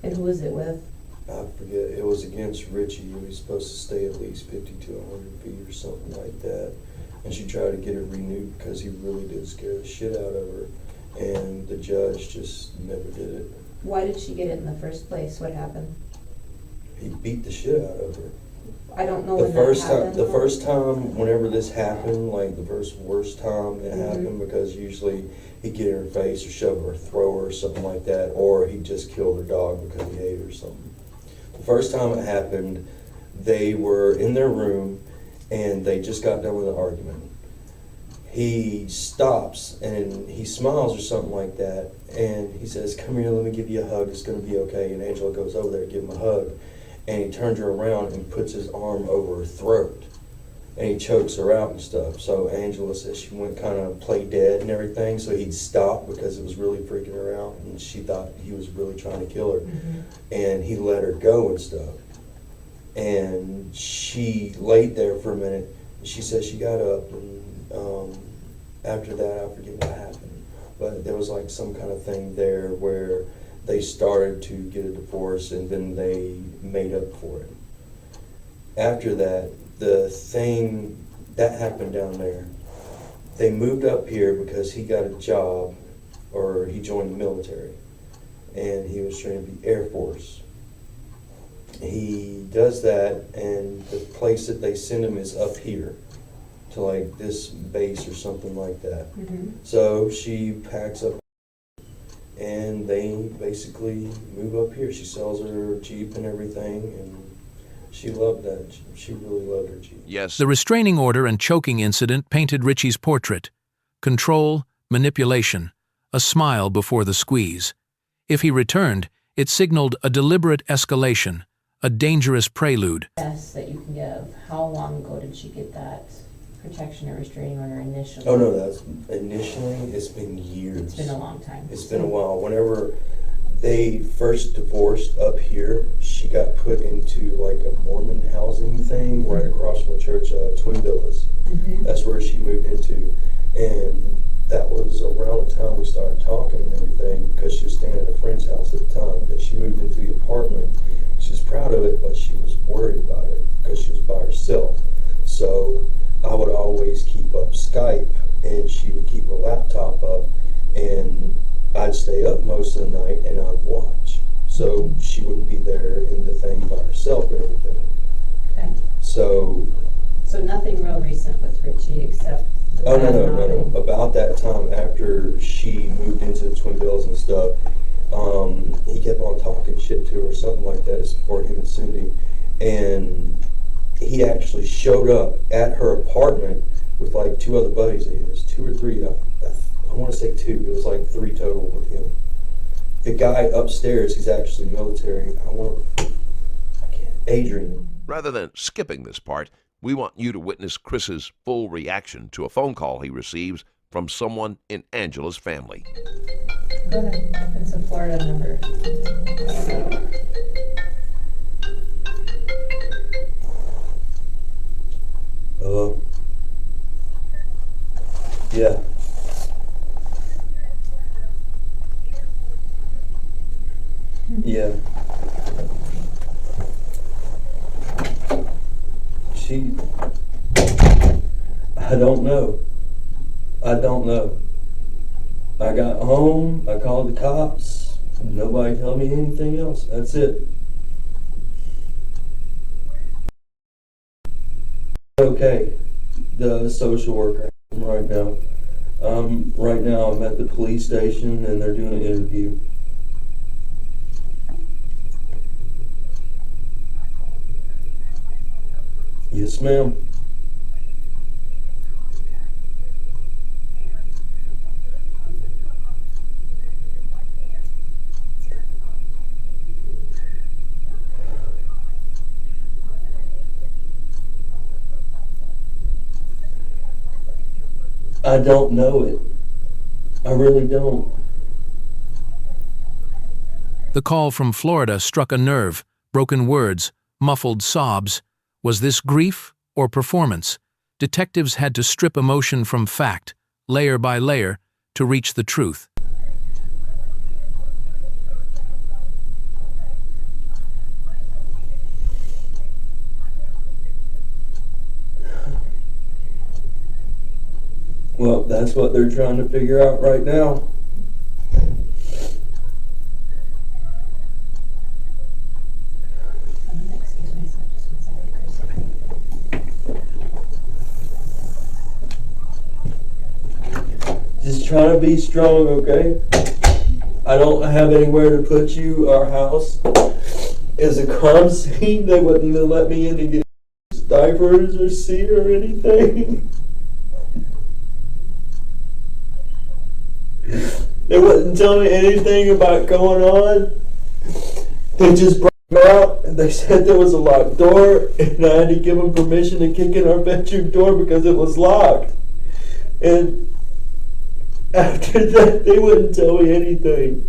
And who was it with?
I forget, it was against Richie. He was supposed to stay at least 50 to 100 feet or something like that. And she tried to get it renewed because he really did scare the shit out of her. And the judge just never did it.
Why did she get it in the first place? What happened?
He beat the shit out of her.
I don't know
The
when
first
that happened.
time, the first time, whenever this happened, like the first worst time it
Mhm.
happened, because usually he'd get in her face or shove her, or throw her or something like that, or he'd just kill her dog because he hated her or something. The first time it happened, they were in their room and they just got done with an argument. He stops and he smiles or something like that, and he says, "Come here, let me give you a hug, it's gonna be okay." And Angela goes over there to give him a hug, and he turns her around and puts his arm over her throat, and he chokes her out and stuff. So Angela says she went kind of play dead and everything, so he'd stop because it was really freaking her out, and she thought he was really trying to kill her. And he let her go and stuff. And she laid there for a minute. She said she got up, and after that, I forget what happened. But there was like some kind of thing there where they started to get a divorce, and then they made up for it. After that, the thing that happened down there, they moved up here because he got a job, or he joined the military, and he was training to be Air Force. He does that, and the place that they send him is up here to like this base or something like that. So she packs up and they basically move up here. She sells her Jeep and everything, and she loved that. She really loved her Jeep.
Yes,
The restraining order and choking incident painted Richie's portrait. Control, manipulation, a smile before the squeeze. If he returned, it signaled a deliberate escalation, a dangerous prelude.
Yes, that you can give. How long ago did she get that protection or restraining order initially?
Oh no, that's initially, it's been years.
It's been a long time.
It's been a while. Whenever they first divorced up here, she got put into like a Mormon housing thing right across from the church, Twin Villas. That's where she moved into. And that was around the time we started talking and everything, because she was staying at a friend's house at the time. Then she moved into the apartment. She was proud of it, but she was worried about it because she was by herself. So I would always keep up Skype, and she would keep her laptop up, and I'd stay up most of the night and I'd watch. So she wouldn't be there in the thing by herself and everything.
Okay.
So,
So nothing real recent with Richie except.
oh, no. About that time after she moved into Twin Bills and stuff, he kept on talking shit to her or something like that. It's before him and Cindy. And he actually showed up at her apartment with like 2 other buddies of his, 2 or 3. I want to say 2. It was like 3 total with him. The guy upstairs, he's actually military. Adrian.
Rather than skipping this part, we want you to witness Chris's full reaction to a phone call he receives from someone in Angela's family.
Go ahead. It's a Florida number.
Hello? Yeah. Yeah. I don't know. I got home, I called the cops, nobody told me anything else. That's it. Okay, the social worker right now. Right now I'm at the police station and they're doing an interview. Yes, ma'am. I don't know it. I really don't.
The call from Florida struck a nerve, broken words, muffled sobs. Was this grief or performance? Detectives had to strip emotion from fact, layer by layer, to reach the truth.
Well, that's what they're trying to figure out right now.
Excuse me, so just one second, Chris.
Just trying to be strong, okay? I don't have anywhere to put you. Our house is a crime scene. They wouldn't even let me in to get diapers or see or anything. They wouldn't tell me anything about going on. They just brought me out and they said there was a locked door and I had to give them permission to kick in our bedroom door because it was locked. And after that, they wouldn't tell me anything.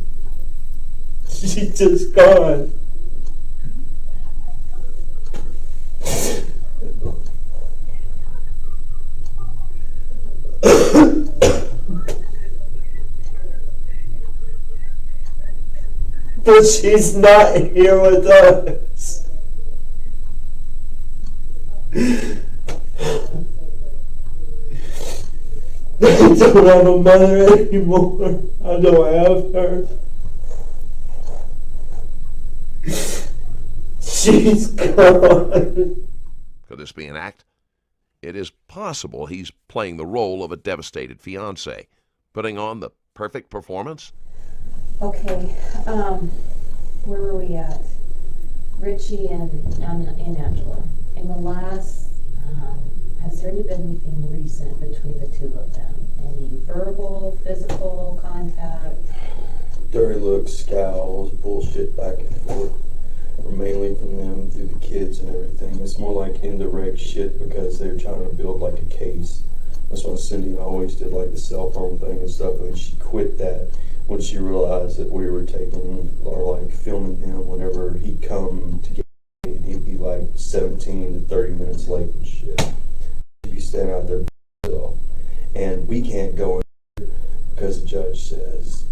She's just gone. But she's not here with us. I don't have a mother anymore. I don't have her. She's gone.
Could this be an act? It is possible he's playing the role of a devastated fiancé, putting on the perfect performance.
Okay, where were we at? Richie and Angela. In the last, has there been anything recent between the 2 of them? Any verbal, physical contact?
Dirty looks, scowls, bullshit back and forth. Mainly from them through the kids and everything. It's more like indirect shit because they're trying to build like a case. That's why Cindy always did like the cell phone thing and stuff, and she quit that when she realized that we were taking or like filming him whenever he'd come to get me, and he'd be like 17 to 30 minutes late and shit. He'd be standing out there and we can't go in because the judge says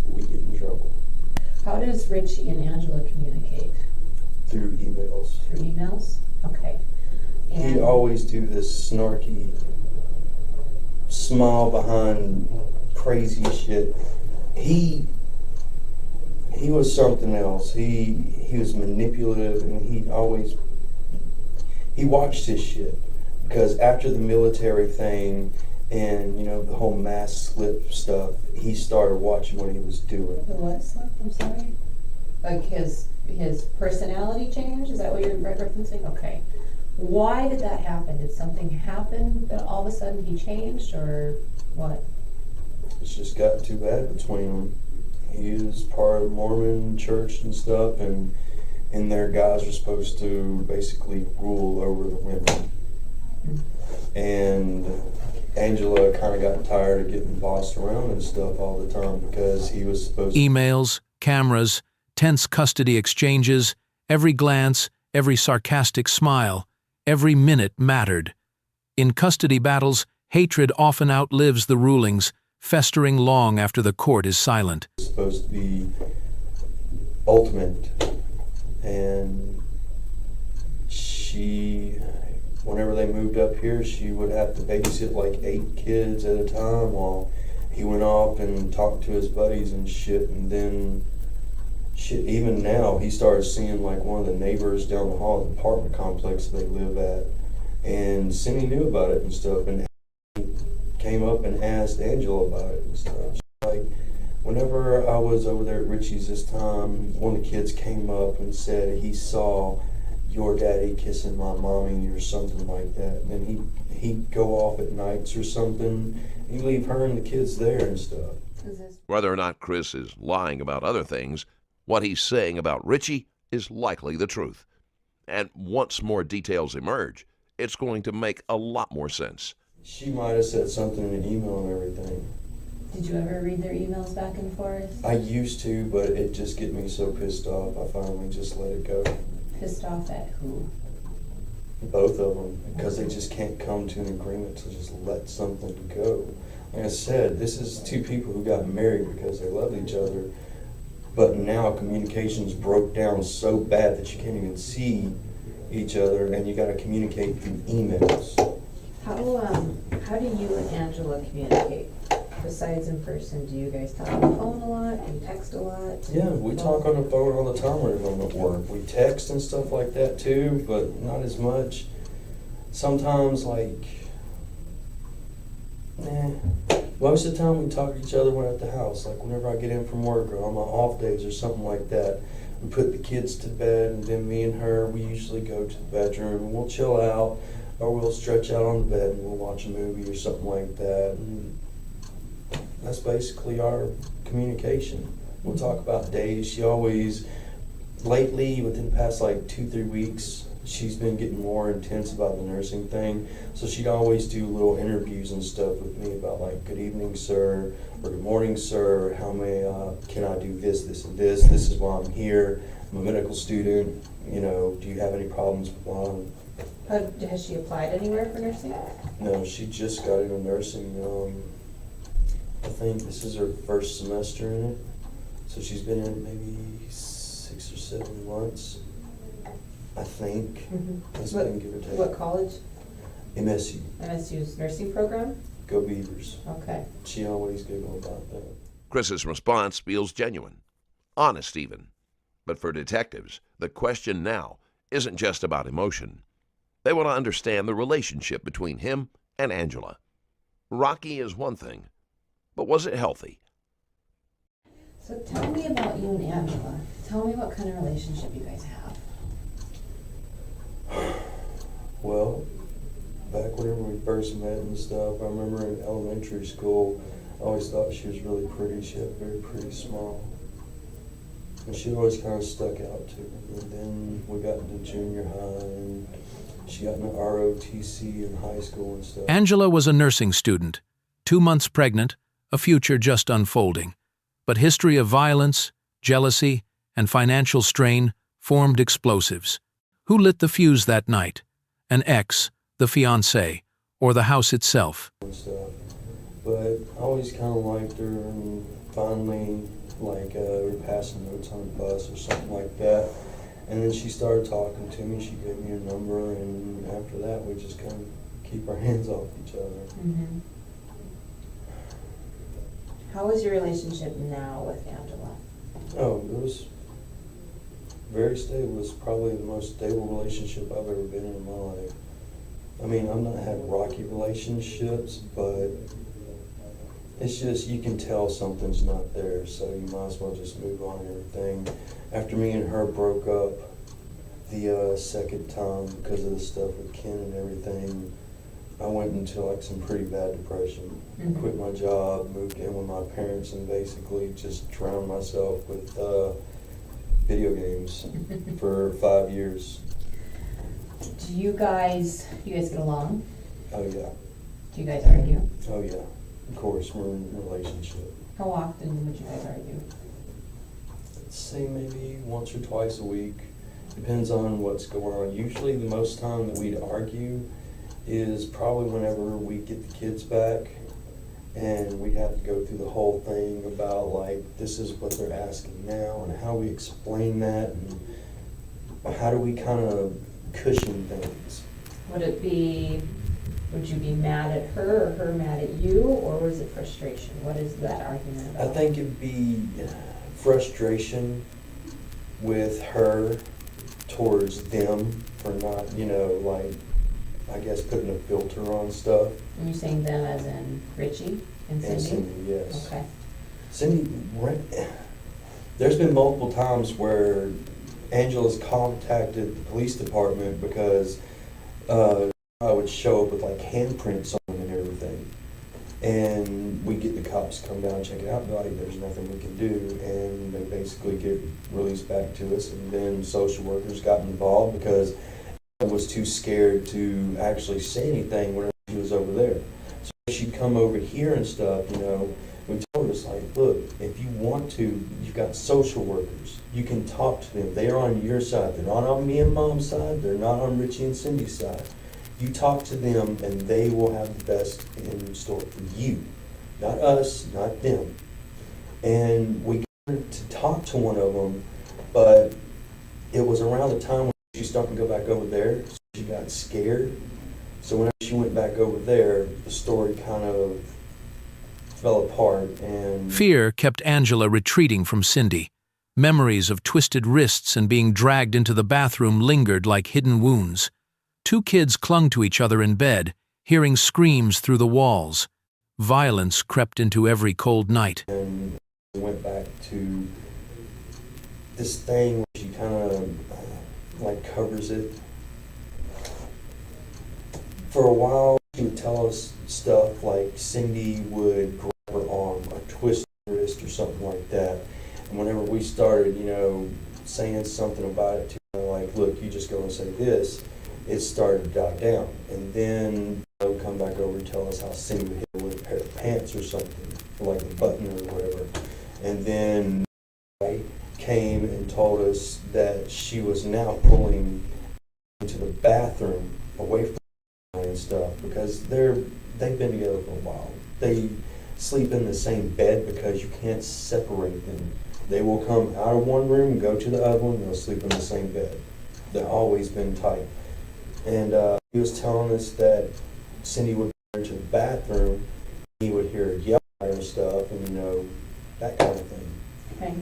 we get in trouble.
How does Richie and Angela communicate?
Through emails.
Through emails? Okay. And
He'd always do this snarky smile behind crazy shit. He was something else. He was manipulative, and he he watched his shit. Because after the military thing and, you know, the whole mask slip stuff, he started watching what he was doing.
The what slip? I'm sorry? Like his personality change? Is that what you're referencing? Okay. Why did that happen? Did something happen that all of a sudden he changed, or what?
It's just got too bad between them. He was part of Mormon church and stuff, and their guys were supposed to basically rule over the women. And Angela kind of got tired of getting bossed around and stuff all the time because he was supposed to...
Emails, cameras, tense custody exchanges, every glance, every sarcastic smile, every minute mattered. In custody battles, hatred often outlives the rulings, festering long after the court is silent.
Supposed to be ultimate, and she, whenever they moved up here, she would have to babysit like 8 kids at a time while he went off and talked to his buddies and shit. And then shit, even now he started seeing like one of the neighbors down the hall at the apartment complex they live at, and Cindy knew about it and stuff, and came up and asked Angela about it and stuff. Like, whenever I was over there at Richie's this time, one of the kids came up and said he saw your daddy kissing my mommy or something like that. And then he'd go off at nights or something. He'd leave her and the kids there and stuff.
Whether or not Chris is lying about other things, what he's saying about Richie is likely the truth. And once more details emerge, it's going to make a lot more sense.
She might have said something in the email and everything.
Did you ever read their emails back and forth?
I used to, but it just get me so pissed off, I finally just let it go.
Pissed off at who?
Both of them, because they just can't come to an agreement to just let something go. Like I said, this is 2 people who got married because they loved each other, but now communications broke down so bad that you can't even see each other, and you got to communicate through emails.
How do you and Angela communicate? Besides in person, do you guys talk on the phone a lot? Do you text a lot?
Yeah, we talk on the phone all the time when we're at work. We text and stuff like that too, but not as much. Sometimes, like, most of the time we talk to each other when we're at the house. Like whenever I get in from work or on my off days or something like that, we put the kids to bed, and then me and her, we usually go to the bedroom and we'll chill out, or we'll stretch out on the bed and we'll watch a movie or something like that. And that's basically our communication. We'll talk about days. She always, lately, within the past like 2-3 weeks, she's been getting more intense about the nursing thing. So she'd always do little interviews and stuff with me about like, good evening, sir, or good morning, sir. How may can I do this, this, and this? This is why I'm here. I'm a medical student. You know, do you have any problems?
Has she applied anywhere for nursing?
No, she just got into nursing. I think this is her first semester in it. So she's been in it maybe 6 or 7 months, I think. That's been give or take.
What college?
MSU.
MSU's nursing program?
Go Beavers.
Okay.
She always giggle about that.
Chris's response feels genuine, honest even. But for detectives, the question now isn't just about emotion. They want to understand the relationship between him and Angela. Rocky is one thing, but was it healthy?
So tell me about you and Angela. Tell me what kind of relationship you guys have.
Well, back whenever we first met and stuff, I remember in elementary school, I always thought she was really pretty. She had a very pretty smile. And she always kind of stuck out to me. And then we got into junior high, and she got into ROTC in high school and stuff.
Angela was a nursing student, 2 months pregnant, a future just unfolding. But history of violence, jealousy, and financial strain formed explosives. Who lit the fuse that night? An ex, the fiancé, or the house itself?
And stuff. But I always kind of liked her, and finally, like, we were passing notes on a bus or something like that. And then she started talking to me. She gave me her number, and after that, we just kind of keep our hands off each other.
Mm-hmm. How is your relationship now with Angela?
Oh, it was very stable. It was probably the most stable relationship I've ever been in my life. mean, I'm not having rocky relationships, but it's just, you can tell something's not there, so you might as well just move on and everything. After me and her broke up the second time because of the stuff with Ken and everything, I went into like some pretty bad depression.
Mhm.
Quit my job, moved in with my parents, and basically just drowned myself with video games for 5 years.
Do you guys get along?
Oh yeah,
Do you guys argue?
oh yeah. Of course, we're in a relationship.
How often would you guys argue?
Let's say maybe once or twice a week. Depends on what's going on. Usually the most time that we'd argue is probably whenever we get the kids back, and we'd have to go through the whole thing about like, this is what they're asking now, and how we explain that, and how do we kind of cushion things.
Would you be mad at her or her mad at you, or was it frustration? What is that argument
I
about?
think it'd be frustration with her towards them for not, like, I guess putting a filter on stuff.
And you're saying them as in Richie and Cindy?
And Cindy, yes.
Okay.
Cindy, there's been multiple times where Angela's contacted the police department because I would show up with like handprints on them and everything. And we get the cops come down and check it out, and like, there's nothing we can do, and they basically get released back to us. And then social workers got involved because I was too scared to actually say anything whenever she was over there. So she'd come over here and stuff, we told us like, look, if you want to, you've got social workers. You can talk to them. They are on your side. They're not on me and Mom's side. They're not on Richie and Cindy's side. You talk to them, and they will have the best in store for you. Not us, not them. And we got to talk to one of them, but it was around the time when she started to go back over there, so she got scared. So when she went back over there, the story kind of fell apart. And
Fear kept Angela retreating from Cindy. Memories of twisted wrists and being dragged into the bathroom lingered like hidden wounds. Two kids clung to each other in bed, hearing screams through the walls. Violence crept into every cold night.
And we went back to this thing where she kind of like covers it. For a while, she would tell us stuff like Cindy would grab her arm or twist her wrist or something like that. And whenever we started, saying something about it to her, like, look, you just go and say this, it started to die down. And then they would come back over and tell us how Cindy would hit her with a pair of pants or something, or like a button or whatever. And then I came and told us that she was now pulling into the bathroom away from her and stuff, because they've been together for a while. They sleep in the same bed because you can't separate them. They will come out of one room and go to the other one, and they'll sleep in the same bed. They've always been tight. And he was telling us that Cindy would go into the bathroom, he would hear her yell at her and stuff, and that kind of thing.
Okay.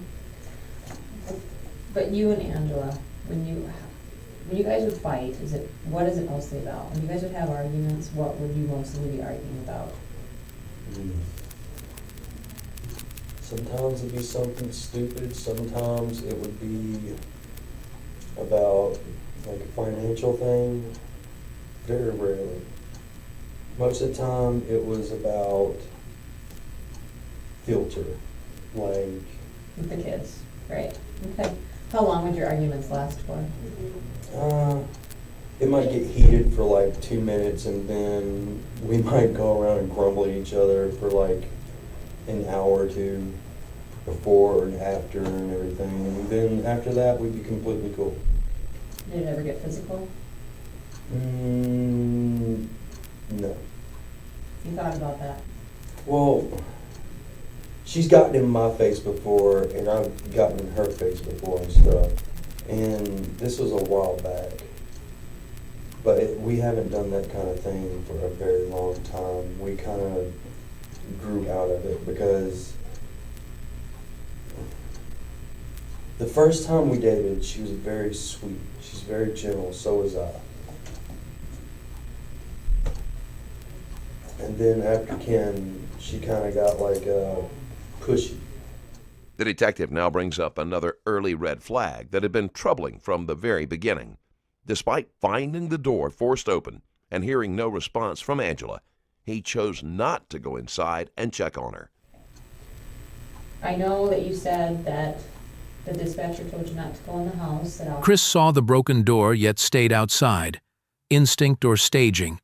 But you and Angela, when you guys would fight, what is it mostly about? When you guys would have arguments, what would you mostly be arguing about?
Sometimes it'd be something stupid, sometimes it would be about like a financial thing. Very rarely. Most of the time it was about filter, like
With the kids, right? Okay. How long would your arguments last for?
it might get heated for like 2 minutes, and then we might go around and grumble at each other for like an hour or two before and after and everything. And then after that, we'd be completely cool.
Did it ever get physical?
No.
You thought about that?
Well, she's gotten in my face before, and I've gotten in her face before and stuff. And this was a while back. But we haven't done that kind of thing for a very long time. We kind of grew out of it because the first time we dated, she was very sweet. She's very gentle, so was I. And then after Ken, she kind of got like pushy.
The detective now brings up another early red flag that had been troubling from the very beginning. Despite finding the door forced open and hearing no response from Angela, he chose not to go inside and check on her.
I know that you said that the dispatcher told you not to go in the house.
Chris saw the broken door yet stayed outside. Instinct or staging?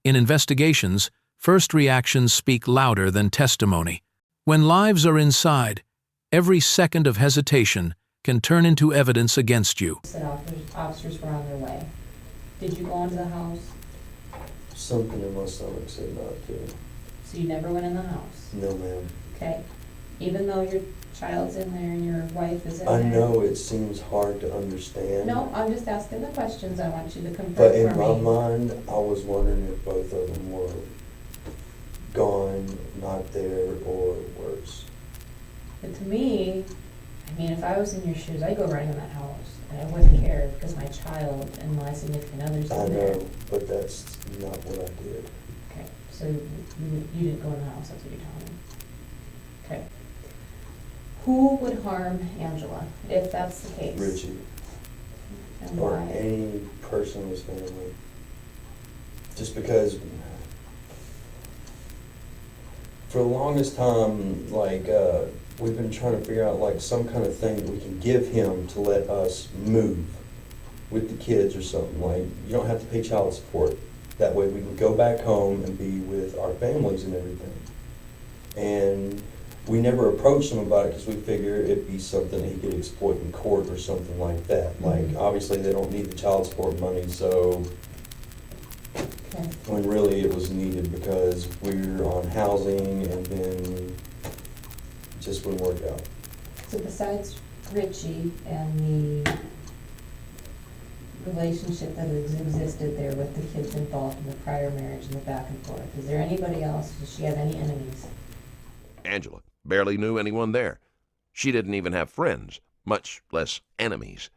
In investigations, first reactions speak louder than testimony. When lives are inside, every second of hesitation can turn into evidence against you.
Officers were on their way. Did you go into the house?
Something in my stomach said not to.
So you never went in the house?
No, ma'am.
Okay. Even though your child's in there and your wife is in
I
there?
know it seems hard to understand.
No, I'm just asking the questions. I want you to confirm
But
for
in
me.
my mind, I was wondering if both of them were gone, not there, or worse.
But to me, I mean, if I was in your shoes, I'd go running in that house. And I wouldn't care because my child and my significant other's
I
in there.
know, but that's not what I did.
Okay, so you didn't go in the house, that's what you're telling me. Okay. Who would harm Angela if that's the case?
Richie,
And
or
why?
any person in his family. Just because for the longest time, like, we've been trying to figure out like some kind of thing that we can give him to let us move with the kids or something. Like, you don't have to pay child support. That way we can go back home and be with our families and everything. And we never approached him about it because we figure it'd be something he could exploit in court or something like that. Like, obviously they don't need the child support money, so
Okay.
when really it was needed because we're on housing and then it just wouldn't work out.
So besides Richie and the relationship that has existed there with the kids involved in the prior marriage and the back and forth, is there anybody else? Does she have any enemies?
Angela barely knew anyone there. She didn't even have friends, much less enemies.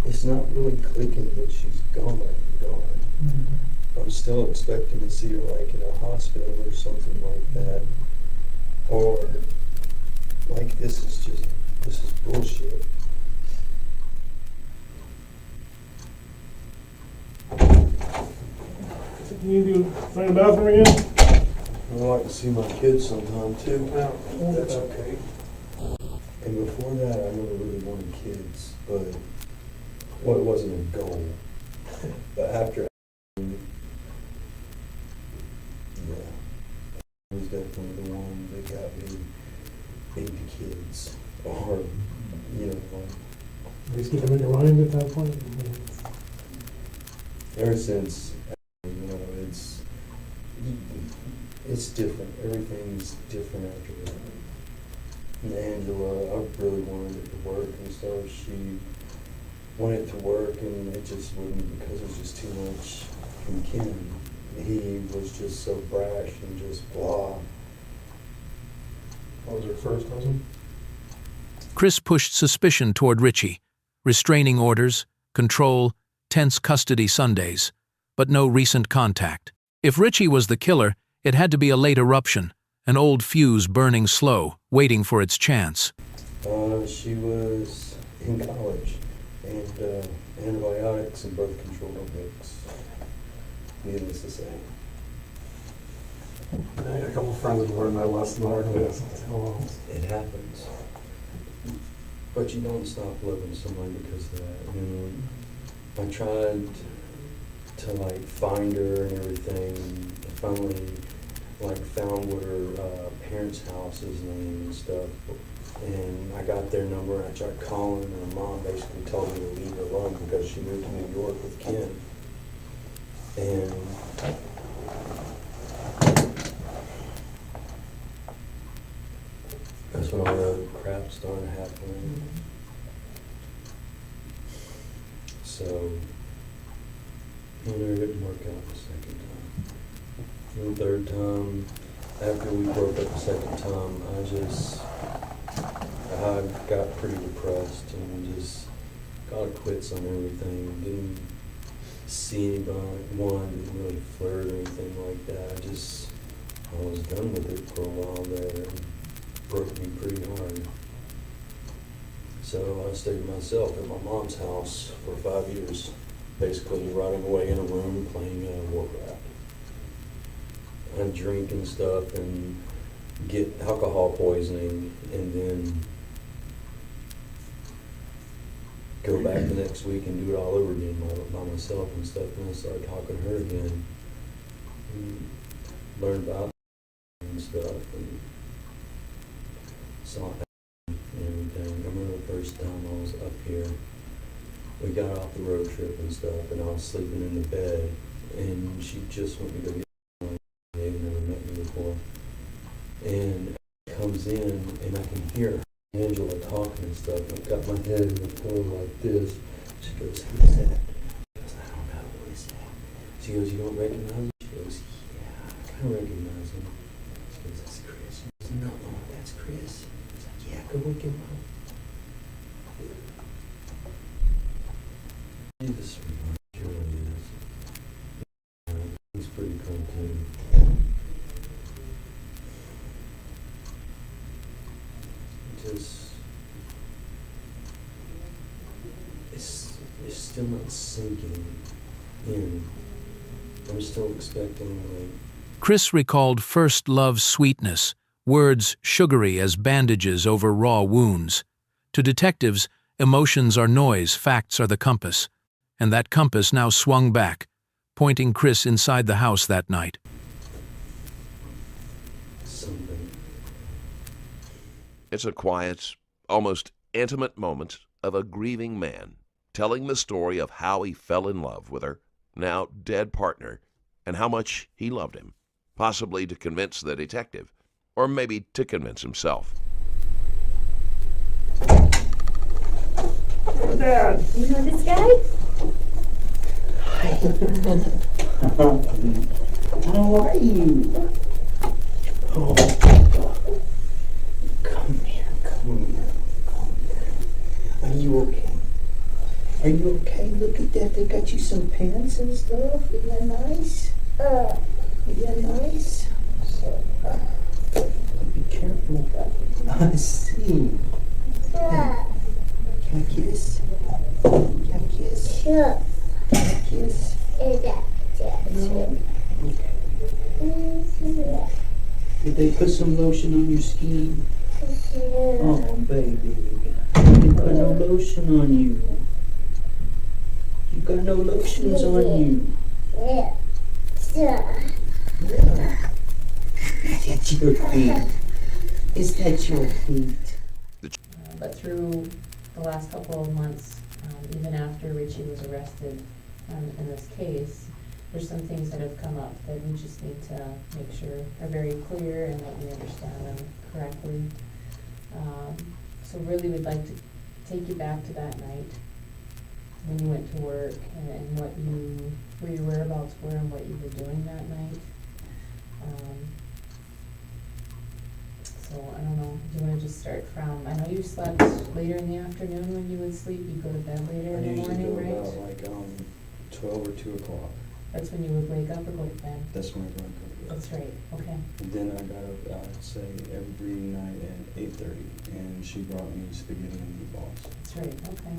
It's not really clicking that she's gone. I'm still expecting to see her like in a hospital or something like that. Or like this is bullshit.
You need to find a bathroom again?
I'd like to see my kids sometime too.
Yeah.
That's okay. And before that, I never really wanted kids, but well, it wasn't a goal. But after, yeah, it was definitely the one that got me into kids, or you know, like,
You just get them in your mind at that point?
ever since, you know, it's different. Everything's different after that. And Angela, I really wanted it to work and stuff. She wanted it to work, and it just wouldn't because it was just too much from Ken. He was just so brash and just blah.
That was her first husband?
Chris pushed suspicion toward Richie. Restraining orders, control, tense custody Sundays, but no recent contact. If Richie was the killer, it had to be a late eruption, an old fuse burning slow, waiting for its chance.
She was in college, and antibiotics and birth control don't mix. Needless to say.
I had a couple of friends who learned that lesson already.
It happens. But you don't stop loving somebody because of that. You know, I tried to like find her and everything, and finally like found what her parents' house's name and stuff. And I got their number, and I tried calling, and her mom basically told me to leave her alone because she moved to New York with Ken. And that's when all the crap started happening. So, you know, it didn't work out the second time. And the third time, after we broke up the second time, I got pretty depressed and just got quits on everything. see anybody, didn't really flirt or anything like that. I was done with it for a while there. It broke me pretty hard. So I stayed myself at my mom's house for 5 years, basically rotting away in a room playing Warcraft. I'd drink and stuff and get alcohol poisoning and then go back the next week and do it all over again by myself and stuff. And I started talking to her again and learned about and stuff and saw and everything. I remember the first time I was up here, we got off the road trip and stuff, and I was sleeping in the bed, and she just went to go get me. They'd never met me before. And comes in, and I can hear Angela talking and stuff. I've got my head in the pillow like this. She goes, "Who's that?" She goes, "I don't know. Who is that?" She goes, "You don't recognize him?" She goes, "Yeah, I kind of recognize him." She goes, "That's Chris." She goes, "No, that's Chris." She's like, "Yeah, go wake him up." He's a sweetheart. He really is. He's pretty cool too. It's still not sinking in. I'm still expecting, like,
Chris recalled first love's sweetness, words sugary as bandages over raw wounds. To detectives, emotions are noise, facts are the compass. And that compass now swung back, pointing Chris inside the house that night.
something.
It's a quiet, almost intimate moment of a grieving man telling the story of how he fell in love with her, now dead partner, and how much he loved him, possibly to convince the detective, or maybe to convince himself.
Dad!
You know this guy?
How are you? Oh, come here, come here, come here. Are you okay? Are you okay? Look at that. They got you some pants and stuff. Isn't that nice? Isn't that nice? Be careful. I see. Can I kiss? Can I kiss?
Sure.
Can I kiss? Did they put some lotion on your skin? Oh, baby. They put no lotion on you. You got no lotions on you. Is that your feet? Is that your feet?
But through the last couple of months, even after Richie was arrested in this case, there's some things that have come up that we just need to make sure are very clear and that we understand them correctly. So really we'd like to take you back to that night when you went to work and where your whereabouts were and what you were doing that night. So I don't know, do you want to just start from, I know you slept later in the afternoon when you would sleep, you go to bed later
I
in the
usually
morning,
go
right?
about like 12 or 2 o'clock.
That's when you would wake up or go to bed?
That's when I go to bed.
That's right, okay.
And then I got up, say, every night at 8:30, and she brought me spaghetti and meatballs.
That's right, okay.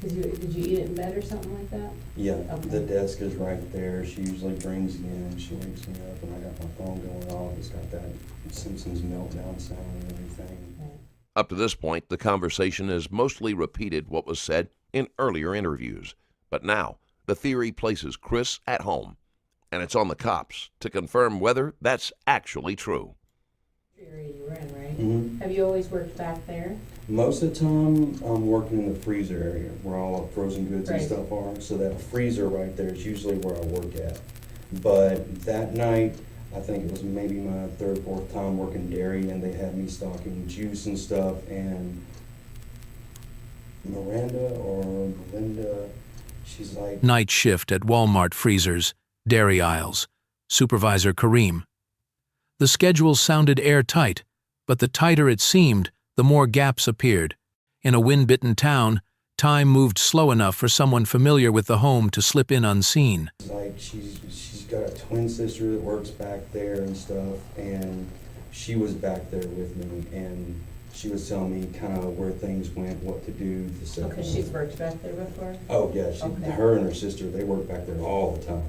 Did you eat it in bed or something like that?
Yeah,
Okay.
the desk is right there. She usually brings me in, she wakes me up, and I got my phone going off. It's got that Simpsons meltdown sound and everything.
Right.
Up to this point, the conversation has mostly repeated what was said in earlier interviews. But now, the theory places Chris at home, and it's on the cops to confirm whether that's actually true.
Area you were in, right?
Mm-hmm.
Have you always worked back there?
Most of the time, I'm working in the freezer area where all the frozen goods and
Right.
stuff are. So that freezer right there is usually where I work at. But that night, I think it was maybe my 3rd or 4th time working dairy, and they had me stocking juice and stuff. And Miranda or Melinda, she's like,
Night shift at Walmart freezers, dairy aisles. Supervisor Kareem. The schedule sounded airtight, but the tighter it seemed, the more gaps appeared. In a wind-bitten town, time moved slow enough for someone familiar with the home to slip in unseen.
Like she's got a twin sister that works back there and stuff, and she was back there with me, and she was telling me kind of where things went, what to do.
Okay, she's worked back there before?
Oh yeah,
Okay.
her and her sister, they work back there all the time.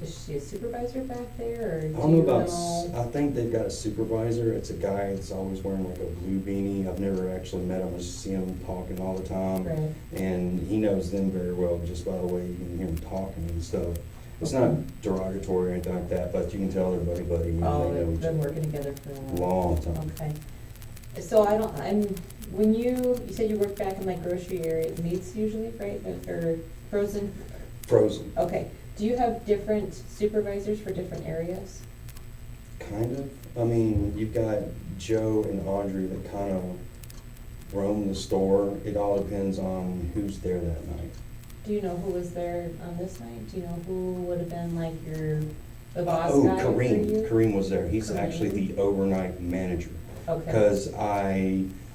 Is she a supervisor back there, or do
I don't know
you
about.
know?
I think they've got a supervisor. It's a guy that's always wearing like a blue beanie. I've never actually met him. I just see him talking all the time,
Right.
and he knows them very well just by the way you can hear him talking and stuff. It's not derogatory or anything like that, but you can tell they're buddy. And
Oh,
they know
they've
each
been
other
working together for a
a
while.
long time.
Okay. So when you said you work back in like grocery area, meats usually, right, or frozen?
Frozen,
Okay. Do you have different supervisors for different areas?
kind of. I mean, you've got Joe and Audrey that kind of roam the store. It all depends on who's there that night.
Do you know who was there on this night? Do you know who would have been like the boss
Oh,
guy for
Kareem.
you?
Kareem was there. He's
Kareem.
actually the overnight manager.
Okay.
Because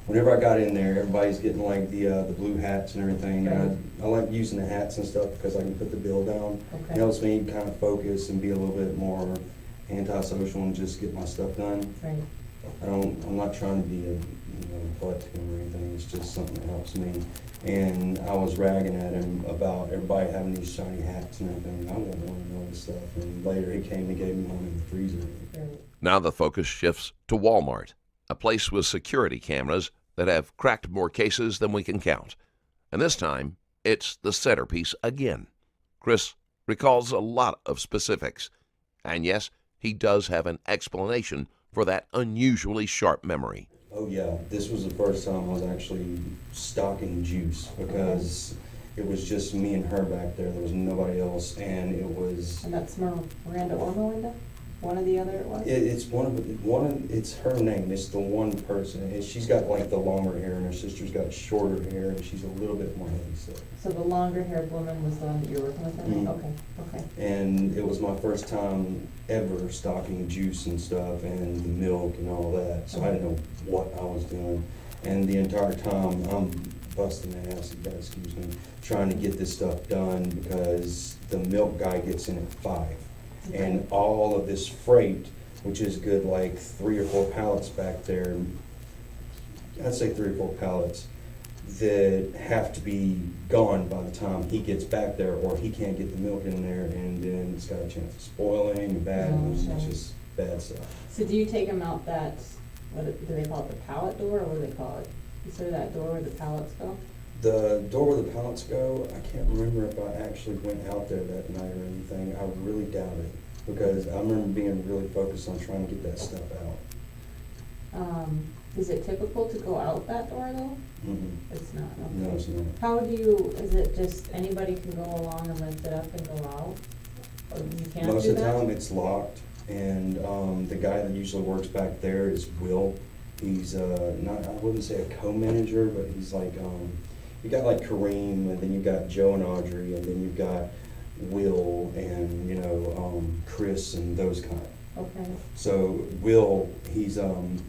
whenever I got in there, everybody's getting like the blue hats and everything.
Right.
And I like using the hats and stuff because I can put the bill down. It
Okay.
helps me kind of focus and be a little bit more antisocial and just get my stuff done.
Right.
I'm not trying to be a butt to him or anything. It's just something that helps me. And I was ragging at him about everybody having these shiny hats and everything. And I won't want to know this stuff. And later he came and gave me one in the freezer.
Right.
Now the focus shifts to Walmart, a place with security cameras that have cracked more cases than we can count. And this time, it's the centerpiece again. Chris recalls a lot of specifics. And yes, he does have an explanation for that unusually sharp memory.
Oh yeah, this was the first time I was actually stocking juice because it was just me and her back there. There was nobody else, and it was.
And that's Miranda or Melinda? One or the other it was?
It's her name. It's the one person. And she's got like the longer hair, and her sister's got shorter hair, and she's a little bit more heavy set.
So the longer haired woman was the one that you were working with?
Mhm.
Okay.
And it was my first time ever stocking juice and stuff, and the milk and all that. So I didn't know what I was doing. And the entire time I'm busting ass, you gotta excuse me, trying to get this stuff done because the milk guy gets in at 5. And all of this freight, which is good like 3 or 4 pallets back there, I'd say 3 or 4 pallets, that have to be gone by the time he gets back there, or he can't get the milk in there, and then it's got a chance of spoiling and bad, and it's just bad stuff.
So do you take them out that, do they call it the pallet door, or what do they call it? You said that door where the pallets go?
The door where the pallets go, I can't remember if I actually went out there that night or anything. I really doubt it, because I remember being really focused on trying to get that stuff out.
Is it typical to go out that door though?
Mm-mm.
It's not, okay.
No, it's not.
How is it just anybody can go along and lift it up and go out? Or you can't do that?
Most of the time it's locked, and the guy that usually works back there is Will. He's not, I wouldn't say a co-manager, but he's like, you got like Kareem, and then you got Joe and Audrey, and then you've got Will and Chris and those kind.
Okay.
So Will, he's only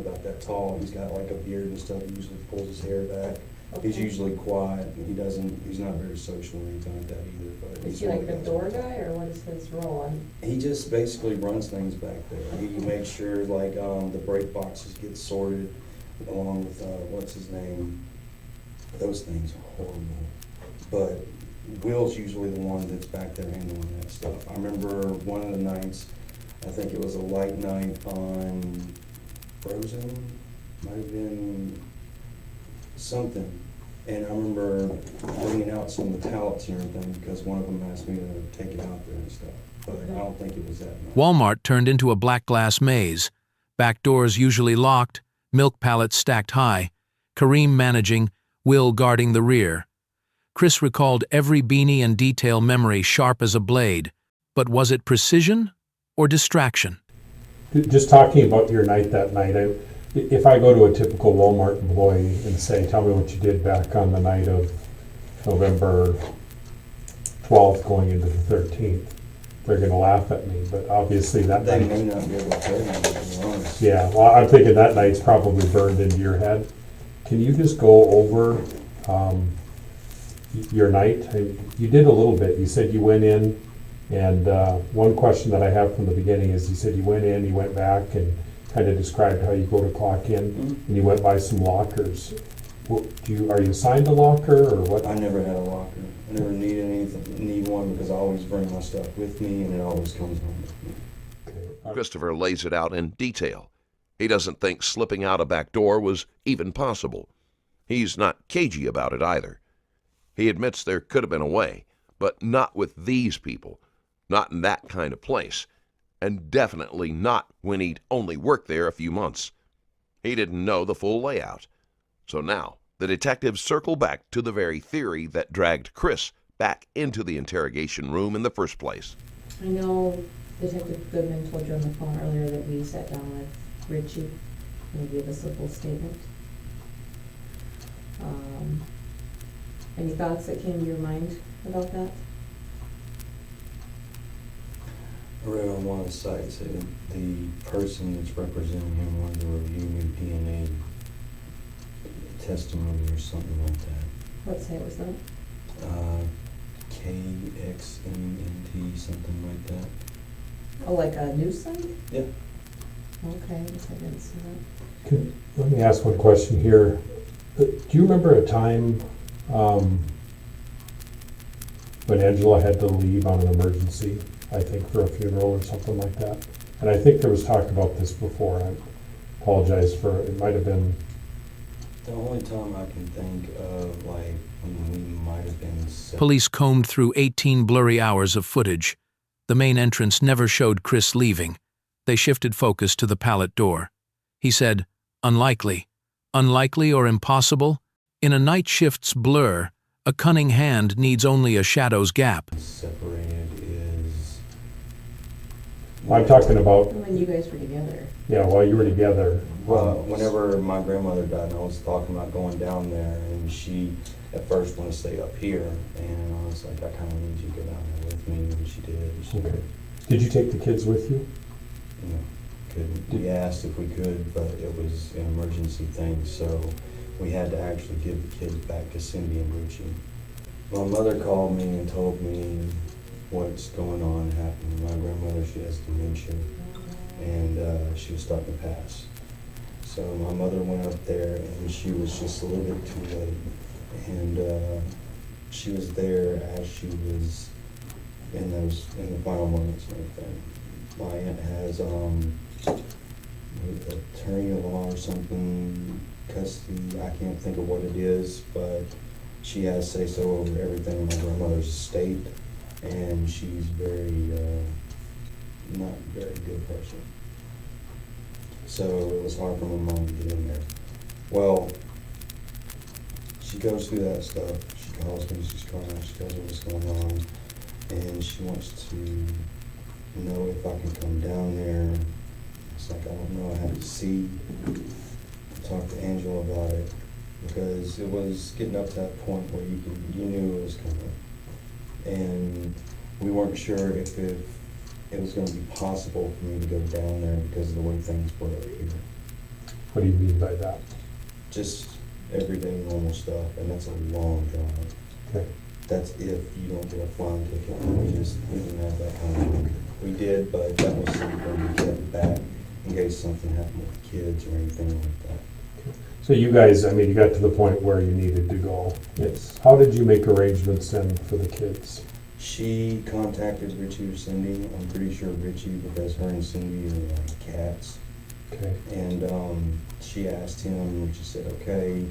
about that tall. He's got like a beard and stuff. He usually pulls his hair back. He's
Okay.
usually quiet. And he's not very social or anything like that either. But
Is
he's
he
one
like
of
the
guys.
door guy, or what is his role?
He just basically runs things back there. He makes sure like the brake boxes get sorted along with what's his name. Those things are horrible. But Will's usually the one that's back there handling that stuff. I remember one of the nights, I think it was a light night on Frozen, might have been something. And I remember bringing out some of the pallets and everything because one of them asked me to take it out there and stuff. But I don't think it was that much.
Walmart turned into a black glass maze. Back doors usually locked, milk pallets stacked high, Kareem managing, Will guarding the rear. Chris recalled every beanie and detail memory sharp as a blade. But was it precision or distraction?
Just talking about your night that night, if I go to a typical Walmart employee and say, tell me what you did back on the night of November 12th going into the 13th, they're going to laugh at me. But obviously that
They
night,
may not be able to tell me, to be honest.
yeah, well, I'm thinking that night's probably burned into your head. can you just go over your night? You did a little bit. You said you went in, and one question that I have from the beginning is you said you went in, you went back, and kind of described how you go to clock in, and you went by some lockers. Are you assigned a locker, or what?
I never had a locker. I never need one because I always bring my stuff with me, and it always comes home with me.
Okay.
Christopher lays it out in detail. He doesn't think slipping out a back door was even possible. He's not cagey about it either. He admits there could have been a way, but not with these people, not in that kind of place, and definitely not when he'd only worked there a few months. He didn't know the full layout. So now the detectives circle back to the very theory that dragged Chris back into the interrogation room in the first place.
I know Detective Goodman told you on the phone earlier that we sat down with Richie and he gave us a full statement. Any thoughts that came to your mind about that?
I read on one of the sites that the person that's representing him wanted to review new DNA testimony or something like that.
What site was that?
KXMNT, something like that.
Oh, like a news site?
Yeah.
Okay, I guess I didn't see that.
Let me ask one question here. Do you remember a time when Angela had to leave on an emergency, I think for a funeral or something like that? And I think there was talk about this before. I apologize for, it might have been.
The only time I can think of, like, when we might have been
Police combed through 18 blurry hours of footage. The main entrance never showed Chris leaving. They shifted focus to the pallet door. He said, "Unlikely. Unlikely or impossible? In a night shift's blur, a cunning hand needs only a shadow's gap."
separated is...
I'm talking about,
When you guys were together.
yeah, while you were together.
Well, whenever my grandmother died, I was talking about going down there, and she at first wanted to stay up here, and I was like, I kind of need you to go down there with me, and she did.
Okay. Did you take the kids with you?
You know, couldn't. We asked if we could, but it was an emergency thing, so we had to actually give the kids back to Cindy and Richie. My mother called me and told me what's going on happening. My grandmother, she has dementia, and she was starting to pass. So my mother went up there, and she was just a little bit too late. And she was there as she was in the final moments and everything. My aunt has attorney-at-law or something, custody. I can't think of what it is, but she has say-so over everything in my grandmother's estate, and she's not a very good person. So it was hard for my mom to get in there. Well, she goes through that stuff. She calls me, she's crying, she tells me what's going on, and she wants to know if I can come down there. It's like, I don't know, I have to see, talk to Angela about it, because it was getting up to that point where you knew it was coming. And we weren't sure if it was going to be possible for me to go down there because of the way things were up here.
What do you mean by that?
Just everyday normal stuff, and that's a long drive.
Okay.
That's if you don't get a flying ticket. We didn't have that kind of thing. We did, but that was something we kept back in case something happened with kids or anything like that.
So you guys, I mean, you got to the point where you needed to go.
Yes.
How did you make arrangements then for the kids?
She contacted Richie or Cindy. I'm pretty sure Richie, because her and Cindy are like cats.
Okay.
And she asked him, Richie said okay.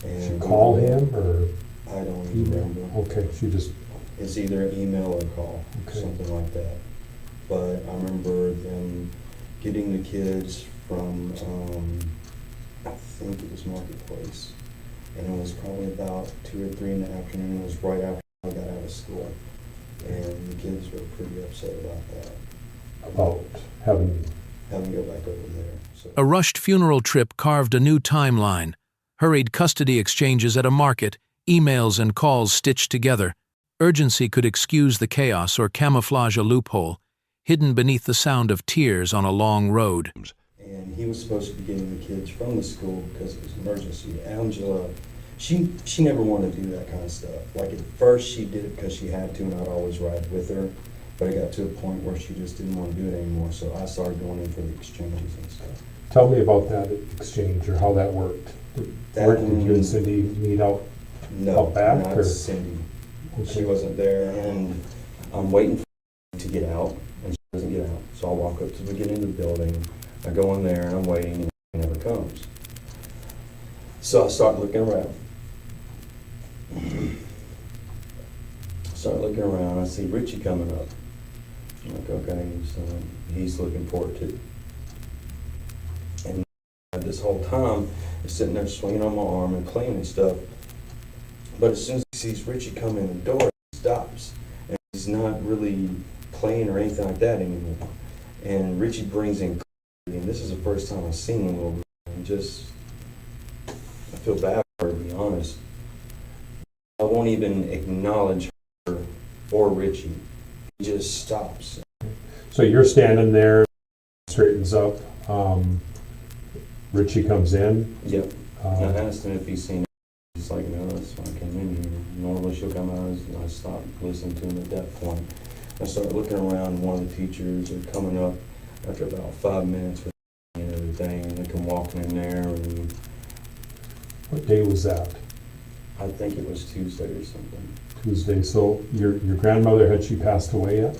And
Did you call him or?
I don't even remember.
Okay, she just,
It's either an email or a call,
Okay.
something like that. But I remember them getting the kids from, I think it was Marketplace. And it was probably about 2 or 3 in the afternoon. It was right after I got out of school. And the kids were pretty upset about that.
about having,
Having to go back over there. So.
A rushed funeral trip carved a new timeline. Hurried custody exchanges at a market, emails and calls stitched together. Urgency could excuse the chaos or camouflage a loophole, hidden beneath the sound of tears on a long road.
and he was supposed to be getting the kids from the school because it was an emergency. Angela, she never wanted to do that kind of stuff. Like at first she did it because she had to, and I'd always ride with her. But it got to a point where she just didn't want to do it anymore, so I started going in for the exchanges and stuff.
Tell me about that exchange or how that worked. Where did you and Cindy meet out?
No,
Out back,
not
or?
Cindy.
Okay.
She wasn't there, and I'm waiting for her to get out, and she doesn't get out. So I walk up to the beginning of the building, I go in there, and I'm waiting, and she never comes. So I start looking around. I see Richie coming up. I'm like, okay, so he's looking forward to it. And this whole time, he's sitting there swinging on my arm and playing and stuff. But as soon as he sees Richie come in the door, he stops. And he's not really playing or anything like that anymore. And Richie brings in Chloe, and this is the first time I've seen him a little bit. And just, I feel bad for her, to be honest. I won't even acknowledge her or Richie. He just stops.
So you're standing there, straightens up. Richie comes in.
Yep. And I asked him if he's seen it. He's like, no, that's why I came in here. Normally she'll come out, and I stopped listening to him at that point. I started looking around, and one of the teachers are coming up after about 5 minutes with and everything, and they come walking in there, and
What day was that?
I think it was Tuesday or something.
Tuesday. So your grandmother, had she passed away yet?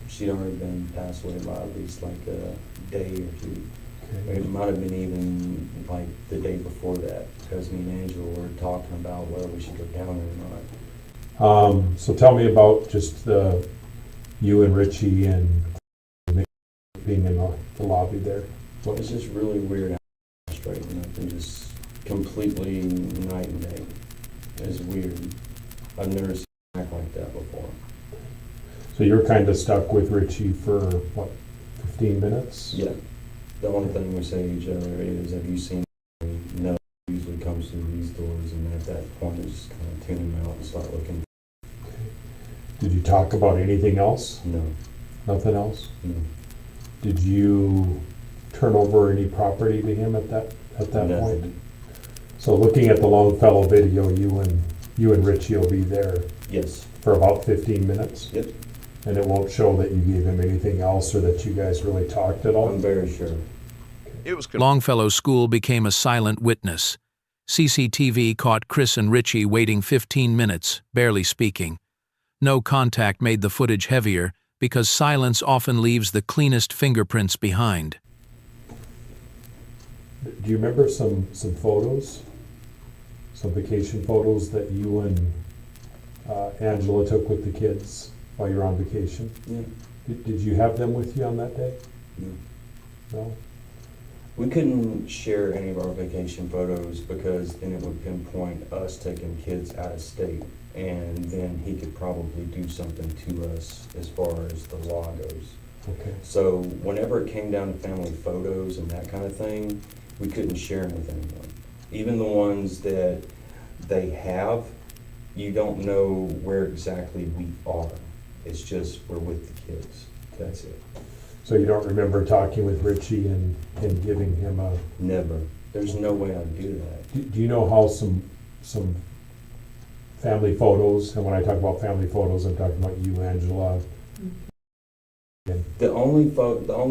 She'd already been passed away by at least like a day or two.
Okay.
It might have been even like the day before that, because me and Angela were talking about whether we should go down there or not.
So tell me about just you and Richie and being in the lobby there. What
It's just really weird how straighten up and just completely night and day. It's weird. I've never seen him act like that before.
So you're kind of stuck with Richie for, what, 15 minutes?
Yeah. The only thing we say to each other is, have you seen him? No, he usually comes through these doors, and at that point, we just kind of tune him out and start looking.
Did you talk about anything else?
No,
Nothing else?
no.
Did you turn over any property to him at that point?
Nothing.
So looking at the Longfellow video, you and Richie will be there
Yes.
for about 15 minutes?
Yep.
And it won't show that you gave him anything else or that you guys really talked at all?
I'm very sure.
It was
Longfellow School became a silent witness. CCTV caught Chris and Richie waiting 15 minutes, barely speaking. No contact made the footage heavier because silence often leaves the cleanest fingerprints behind.
Do you remember some photos? Some vacation photos that you and Angela took with the kids while you were on vacation?
Yeah.
Did you have them with you on that day?
No.
No?
We couldn't share any of our vacation photos because then it would pinpoint us taking kids out of state, and then he could probably do something to us as far as the law goes.
Okay.
So whenever it came down to family photos and that kind of thing, we couldn't share them with anyone. Even the ones that they have, you don't know where exactly we are. It's just we're with the kids. That's it.
So you don't remember talking with Richie and giving him a...
Never. There's no way I'd do that.
Do you know how some family photos, and when I talk about family photos, I'm talking about you, Angela.
The only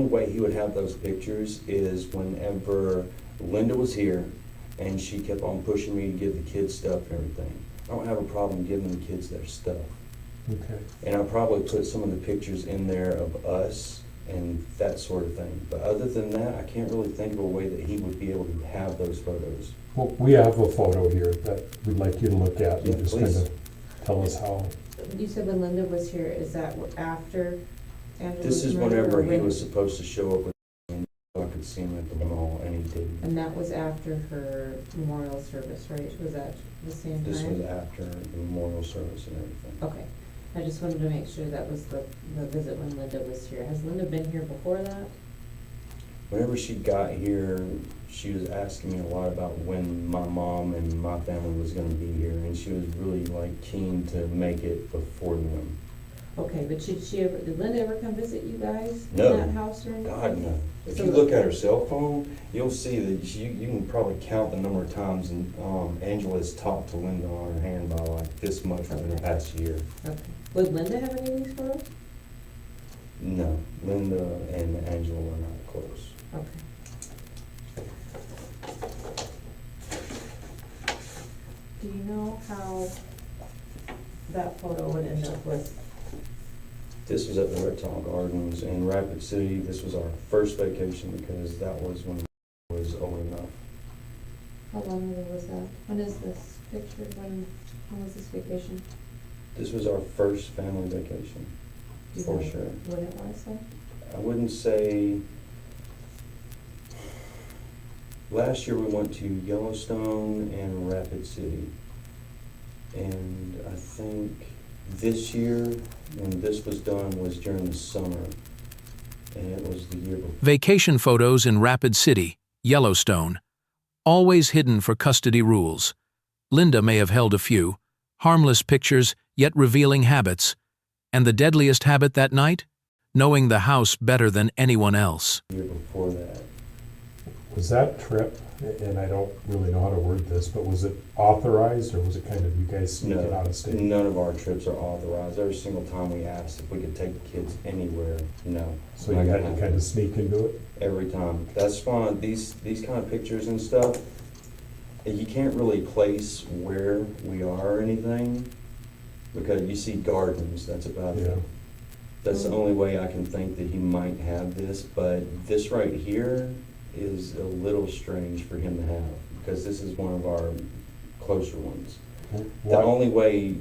way he would have those pictures is whenever Linda was here and she kept on pushing me to give the kids stuff and everything. I don't have a problem giving the kids their stuff.
Okay.
And I probably put some of the pictures in there of us and that sort of thing. But other than that, I can't really think of a way that he would be able to have those photos.
Well, we have a photo here that we'd like you to look at
Yeah,
and just
please.
kind of tell us how.
You said when Linda was here, is that after Angela
This is
was murdered,
whenever
or
he
when-
was supposed to show up with me so I could see him at the mall, and he didn't.
And that was after her memorial service, right? Was that the same
This was
time?
after the memorial service and everything.
Okay. I just wanted to make sure that was the visit when Linda was here. Has Linda been here before that?
Whenever she got here, she was asking me a lot about when my mom and my family was gonna be here, and she was really like keen to make it before them.
Okay, but did Linda ever come visit you guys
No.
in that house or anything?
God, no. If
So-
you look at her cell phone, you'll see that you can probably count the number of times and Angela's talked to Linda on her hand by like this much within the past year.
Okay. Would Linda have any of these photos?
No, Linda and Angela were not close.
Okay. Do you know how that photo would end up with?
This was at the Reptile Gardens in Rapid City. This was our first vacation because that was when I was old enough.
How long ago was that? When is this picture? When was this vacation?
This was our first family vacation,
Do you
for
know
sure.
When it was then?
I wouldn't say. Last year we went to Yellowstone and Rapid City. And I think this year, when this was done, was during the summer. And it was the year before.
Vacation photos in Rapid City, Yellowstone. Always hidden for custody rules. Linda may have held a few. Harmless pictures, yet revealing habits. And the deadliest habit that night? Knowing the house better than anyone else.
The year before that.
Was that trip, and I don't really know how to word this, but was it authorized or was it kind of you guys sneaking out of state?
None of our trips are authorized. Every single time we asked if we could take the kids anywhere, no.
So you had to kind of sneak into it?
Every time. That's fine. These kind of pictures and stuff, you can't really place where we are or anything because you see gardens, that's about
Yeah.
it. That's the only way I can think that he might have this, but this right here is a little strange for him to have because this is one of our closer ones. The
Why-
only way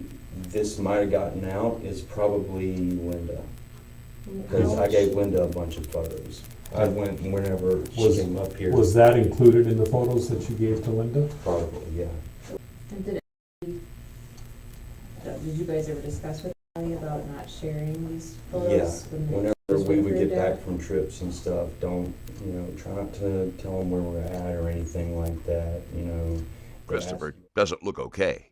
this might have gotten out is probably Linda. Because I gave Linda a bunch of photos. I went whenever she
Was-
came up here.
Was that included in the photos that you gave to Linda?
Probably, yeah.
And did you guys ever discuss with Ellie about not sharing these photos?
Yeah,
when they-
whenever
just
we
when
would
they're
get
there?
back from trips and stuff, don't, try not to tell them where we're at or anything like that,
Christopher doesn't look okay.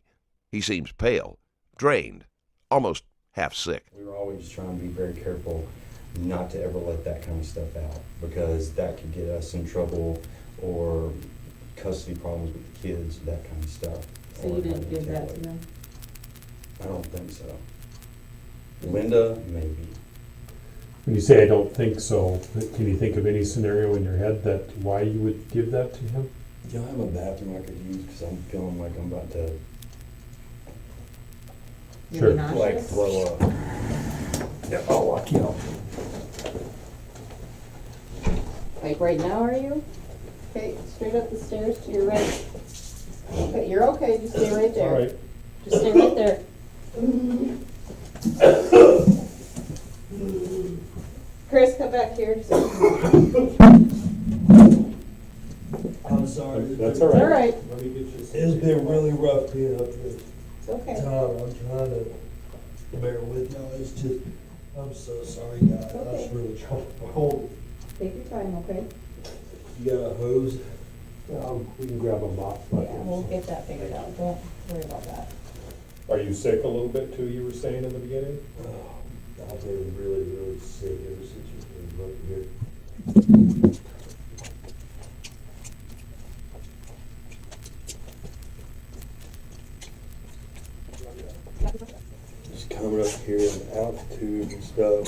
He seems pale, drained, almost half sick.
We were always trying to be very careful not to ever let that kind of stuff out because that could get us in trouble or custody problems with the kids, that kind of stuff.
So you didn't give that to them?
I don't think so. Linda, maybe.
When you say I don't think so, can you think of any scenario in your head that why you would give that to him?
Do y'all have a bathroom I could use? Because I'm feeling like I'm about to
Sure.
like blow up.
Yeah, I'll walk you out.
Like right now, are you? Okay, straight up the stairs to your right. Okay, you're okay, just stay right there.
All right.
Just stay right there. Chris, come back here.
I'm sorry.
That's all
It's all
right.
right,
Let me get you some-
It's been really rough being up here.
it's okay.
I'm trying to bear with y'all. It's just, I'm so sorry, guys. I was
Okay.
really trying to hold.
Take your time, okay?
You got a hose?
We can grab a mop.
Yeah, we'll get that figured out, don't worry about that.
Are you sick a little bit too, you were saying in the beginning?
I've been really, really sick ever since you've been up here. Just coming up here in altitude and stuff.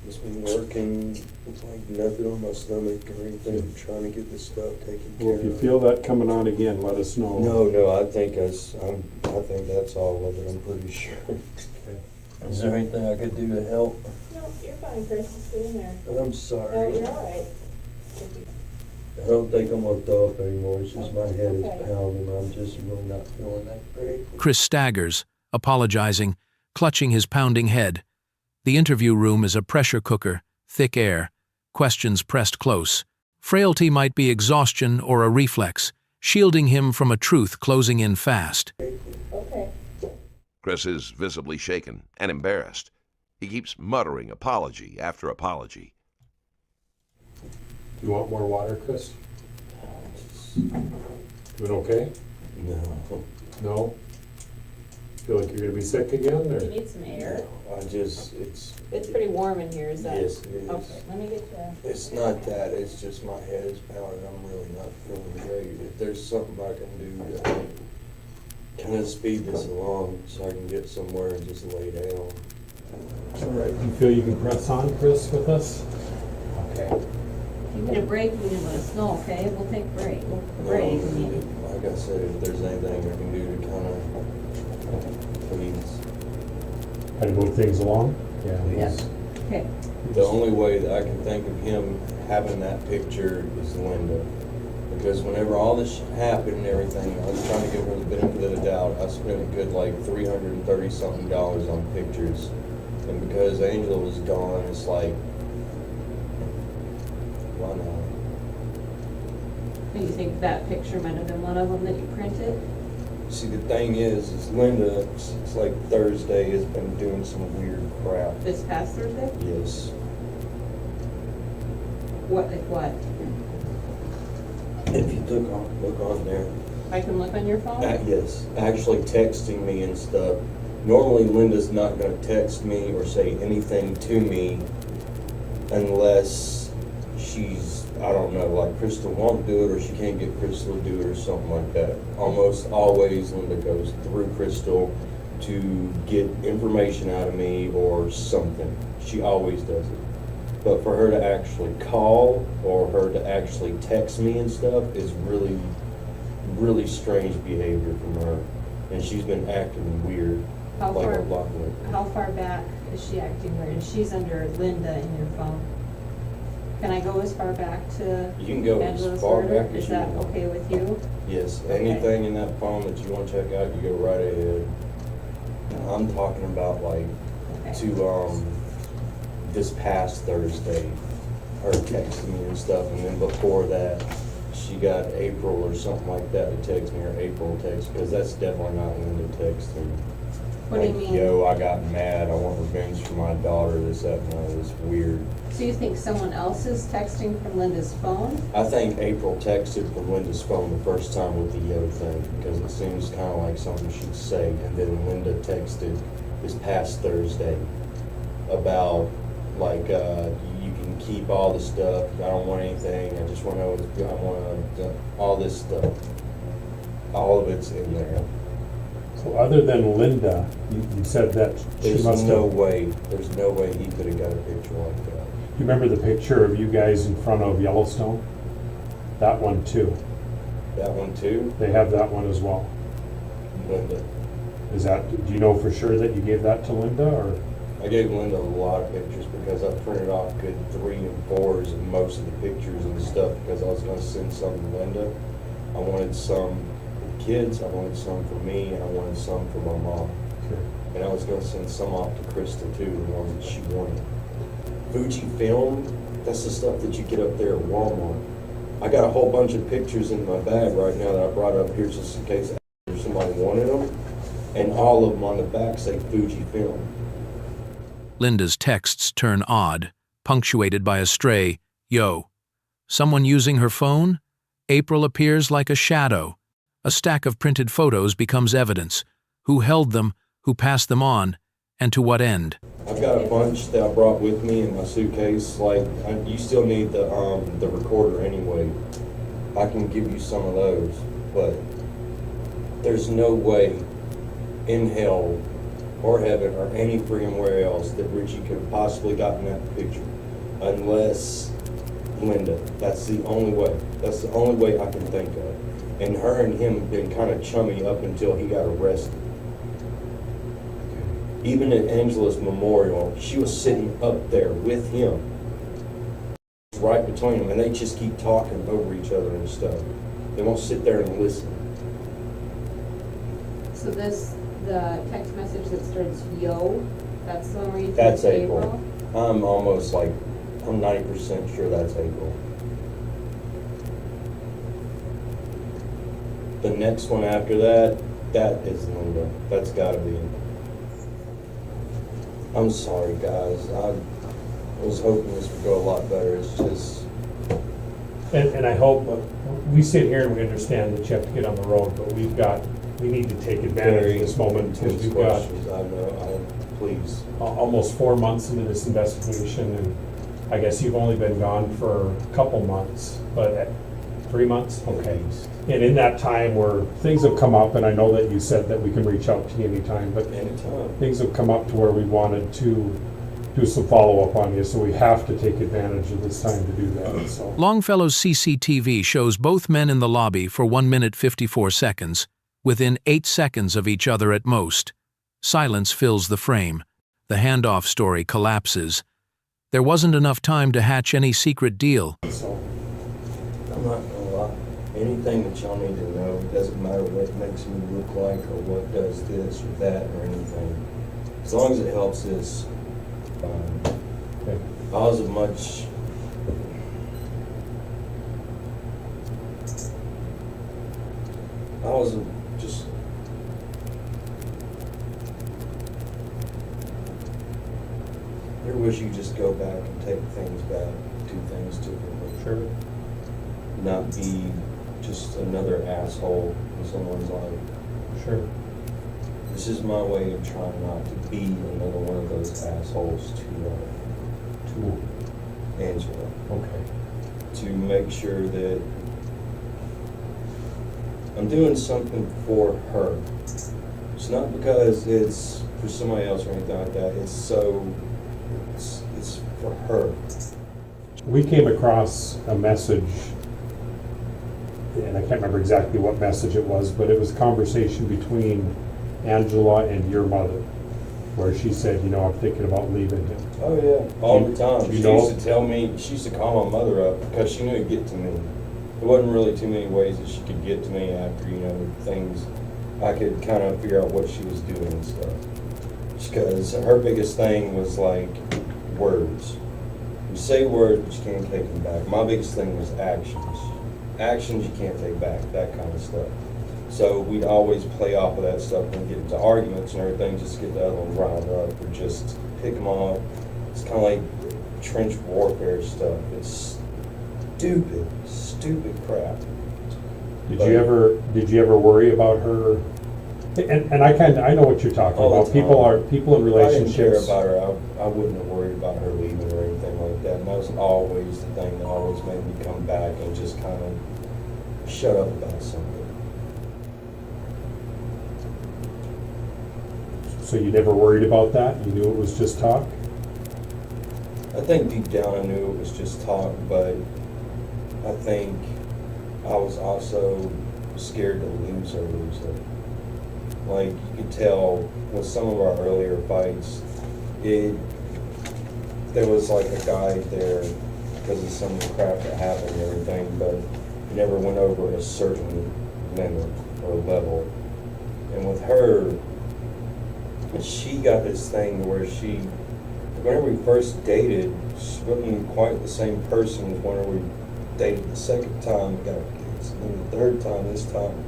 Just been working with like nothing on my stomach or anything, trying to get this stuff taken care
Well,
of.
if you feel that coming on again, let us know.
No, I think that's all of it, I'm pretty sure. Is there anything I could do to help?
No, you're fine, Chris, just stay in there.
I'm
No,
sorry.
you're all right.
I don't think I'm gonna throw up anymore, it's just my head is
Okay.
pounding, I'm just really not feeling that great.
Chris staggers, apologizing, clutching his pounding head. The interview room is a pressure cooker, thick air, questions pressed close. Frailty might be exhaustion or a reflex, shielding him from a truth closing in fast.
Okay.
Chris is visibly shaken and embarrassed. He keeps muttering apology after apology.
You want more water, Chris? Doing okay?
No,
No? Feel like you're gonna be sick again,
Do you
or?
need some air? It's pretty warm in here, is that?
Yes, it is.
Okay, let me get you.
It's not that, it's just my head is pounding, I'm really not feeling great. If there's something I can do to kind of speed this along so I can get somewhere and just lay down.
All right, you feel you can press on, Chris, with us? Okay.
If you need a break, you can let us know, okay? We'll take a break. Break, I mean.
Like I said, if there's anything I can do to kind of, please.
How to move things along? Yeah.
Please.
Okay.
The only way that I can think of him having that picture is Linda. Because whenever all this happened and everything, I was trying to give her the benefit of the doubt. I spent a good like $330-something on pictures. And because Angela was gone, it's like, why not?
Do you think that picture might have been one of them that you printed?
See, the thing is Linda, it's like Thursday, has been doing some weird crap.
This past Thursday?
Yes.
What, like what?
If you look on there.
I can look on your phone?
Yes, actually texting me and stuff. Normally Linda's not gonna text me or say anything to me unless she's, I don't know, like Crystal won't do it or she can't get Crystal to do it or something like that. Almost always Linda goes through Crystal to get information out of me or something. She always does it. But for her to actually call or her to actually text me and stuff is really, really strange behavior from her. And she's been acting weird,
How
like
far,
a lot lately.
how far back is she acting weird? And she's under Linda in your phone. Can I go as far back to
You can go as
Angela's
far
murder?
back as
Is
you
that
want.
okay with you?
Yes,
Okay.
anything in that phone that you want to check out, you go right ahead. I'm talking about like
Okay.
to this past Thursday, her texting me and stuff, and then before that, she got April or something like that to text me, or April text, because that's definitely not Linda texting.
What do you
Like,
mean?
yo, I got mad, I want revenge for my daughter, this, that, and that, it's weird.
So you think someone else is texting from Linda's phone?
I think April texted from Linda's phone the first time with the yo thing, because it seems kind of like something she'd say, and then Linda texted this past Thursday about, like, you can keep all the stuff, I don't want anything, I just want to know what's good, I want all this stuff. All of it's in there.
So other than Linda, you said that she
There's
must
no
have,
way he could have got a picture like that.
you remember the picture of you guys in front of Yellowstone? That one too.
That one too,
They have that one as well.
Linda.
Is that, do you know for sure that you gave that to Linda, or?
I gave Linda a lot of pictures because I printed off good 3 and 4s of most of the pictures and stuff because I was going to send some to Linda. I wanted some for the kids, I wanted some for me, and I wanted some for my mom. And I was going to send some off to Crystal too, the ones that she wanted. Fujifilm, that's the stuff that you get up there at Walmart. I got a whole bunch of pictures in my bag right now that I brought up here just in case somebody wanted them. And all of them on the back say Fujifilm.
Linda's texts turn odd, punctuated by a stray, yo. Someone using her phone? April appears like a shadow. A stack of printed photos becomes evidence. Who held them, who passed them on, and to what end?
I've got a bunch that I brought with me in my suitcase. Like, you still need the recorder anyway. I can give you some of those, but there's no way in hell or heaven or any freaking where else that Richie could have possibly gotten that picture, unless Linda. That's the only way. That's the only way I can think of. And her and him have been kind of chummy up until he got arrested. Even at Angela's memorial, she was sitting up there with him, right between them, and they just keep talking over each other and stuff. They won't sit there and listen.
So the text message that starts yo, that's the one where you think
That's
it's
April. I'm almost like, I'm 90% sure that's April. The next one after that, that is Linda. That's gotta be. I'm sorry, guys. I was hoping this would go a lot better. It's just,
And I hope, we sit here and we understand that you have to get on the road, but we've got we need to take advantage of this moment because
Intense
we've got
questions, I know, please.
almost 4 months into this investigation, and I guess you've only been gone for a couple months, but 3 months? Okay. And in that time where things have come up, and I know that you said that we can reach out to you anytime, but
Anytime.
things have come up to where we wanted to do some follow-up on you, so we have to take advantage of this time to do that, so.
Longfellow's CCTV shows both men in the lobby for 1 minute 54 seconds, within 8 seconds of each other at most. Silence fills the frame. The handoff story collapses. There wasn't enough time to hatch any secret deal.
So,
I'm not gonna lie. Anything that y'all need to know, it doesn't matter what makes me look like or what does this or that or anything. As long as it helps this, fine.
okay.
I was a much... I was just... I wish you just go back and take things back, do things differently.
Sure.
Not be just another asshole in someone's life.
Sure.
This is my way of trying not to be another one of those assholes to Angela.
Okay.
To make sure that I'm doing something for her. It's not because it's for somebody else or anything like that. It's for her.
We came across a message, and I can't remember exactly what message it was, but it was a conversation between Angela and your mother, where she said, you know, I'm thinking about leaving him.
Oh yeah, all the time.
You
She
know-
used to tell me, she used to call my mother up because she knew it'd get to me. There wasn't really too many ways that she could get to me after, you know, things. I could kind of figure out what she was doing and stuff. Because her biggest thing was like words. You say words, but you can't take them back. My biggest thing was actions. Actions you can't take back, that kind of stuff. So we'd always play off of that stuff and get into arguments and everything, just to get the other one riled up or just pick them off. It's kind of like trench warfare stuff. It's stupid crap.
Did you ever worry about her? And I know what you're talking
All the
about. People in
If I didn't care
relationships.
about her, I wouldn't have worried about her leaving or anything like that. And that was always the thing that always made me come back and just kind of shut up about something.
So you never worried about that? You knew it was just talk?
I think deep down I knew it was just talk, but I think I was also scared to lose her. Like, you could tell with some of our earlier fights, there was like a guide there because of some of the crap that happened and everything, but it never went over a certain limit or level. And with her, she got this thing where whenever we first dated, she wasn't quite the same person as whenever we dated the second time, got kids, and then the third time, this time.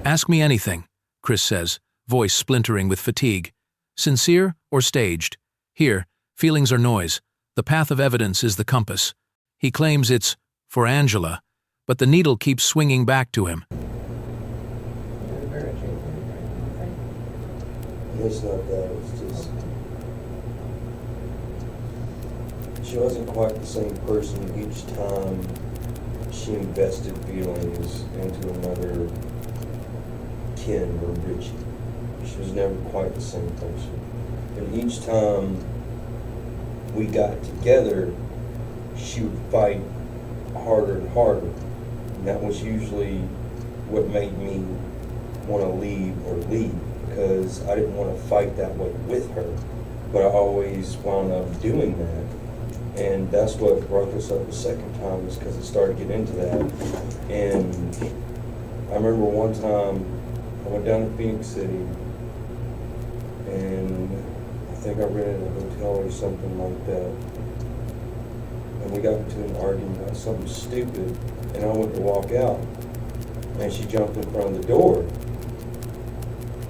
Ask me anything, Chris says, voice splintering with fatigue. Sincere or staged? Here, feelings are noise. The path of evidence is the compass. He claims it's for Angela, but the needle keeps swinging back to him.
It's not that, it's just, she wasn't quite the same person each time she invested feelings into another Ken or Richie. She was never quite the same person. And each time we got together, she would fight harder and harder. And that was usually what made me want to leave or leave, because I didn't want to fight that way with her. But I always wound up doing that. And that's what broke us up the second time, is because it started to get into that. And I remember one time I went down to Phoenix City, and I think I rented a hotel or something like that. And we got into an argument about something stupid, and I went to walk out, and she jumped in front of the door.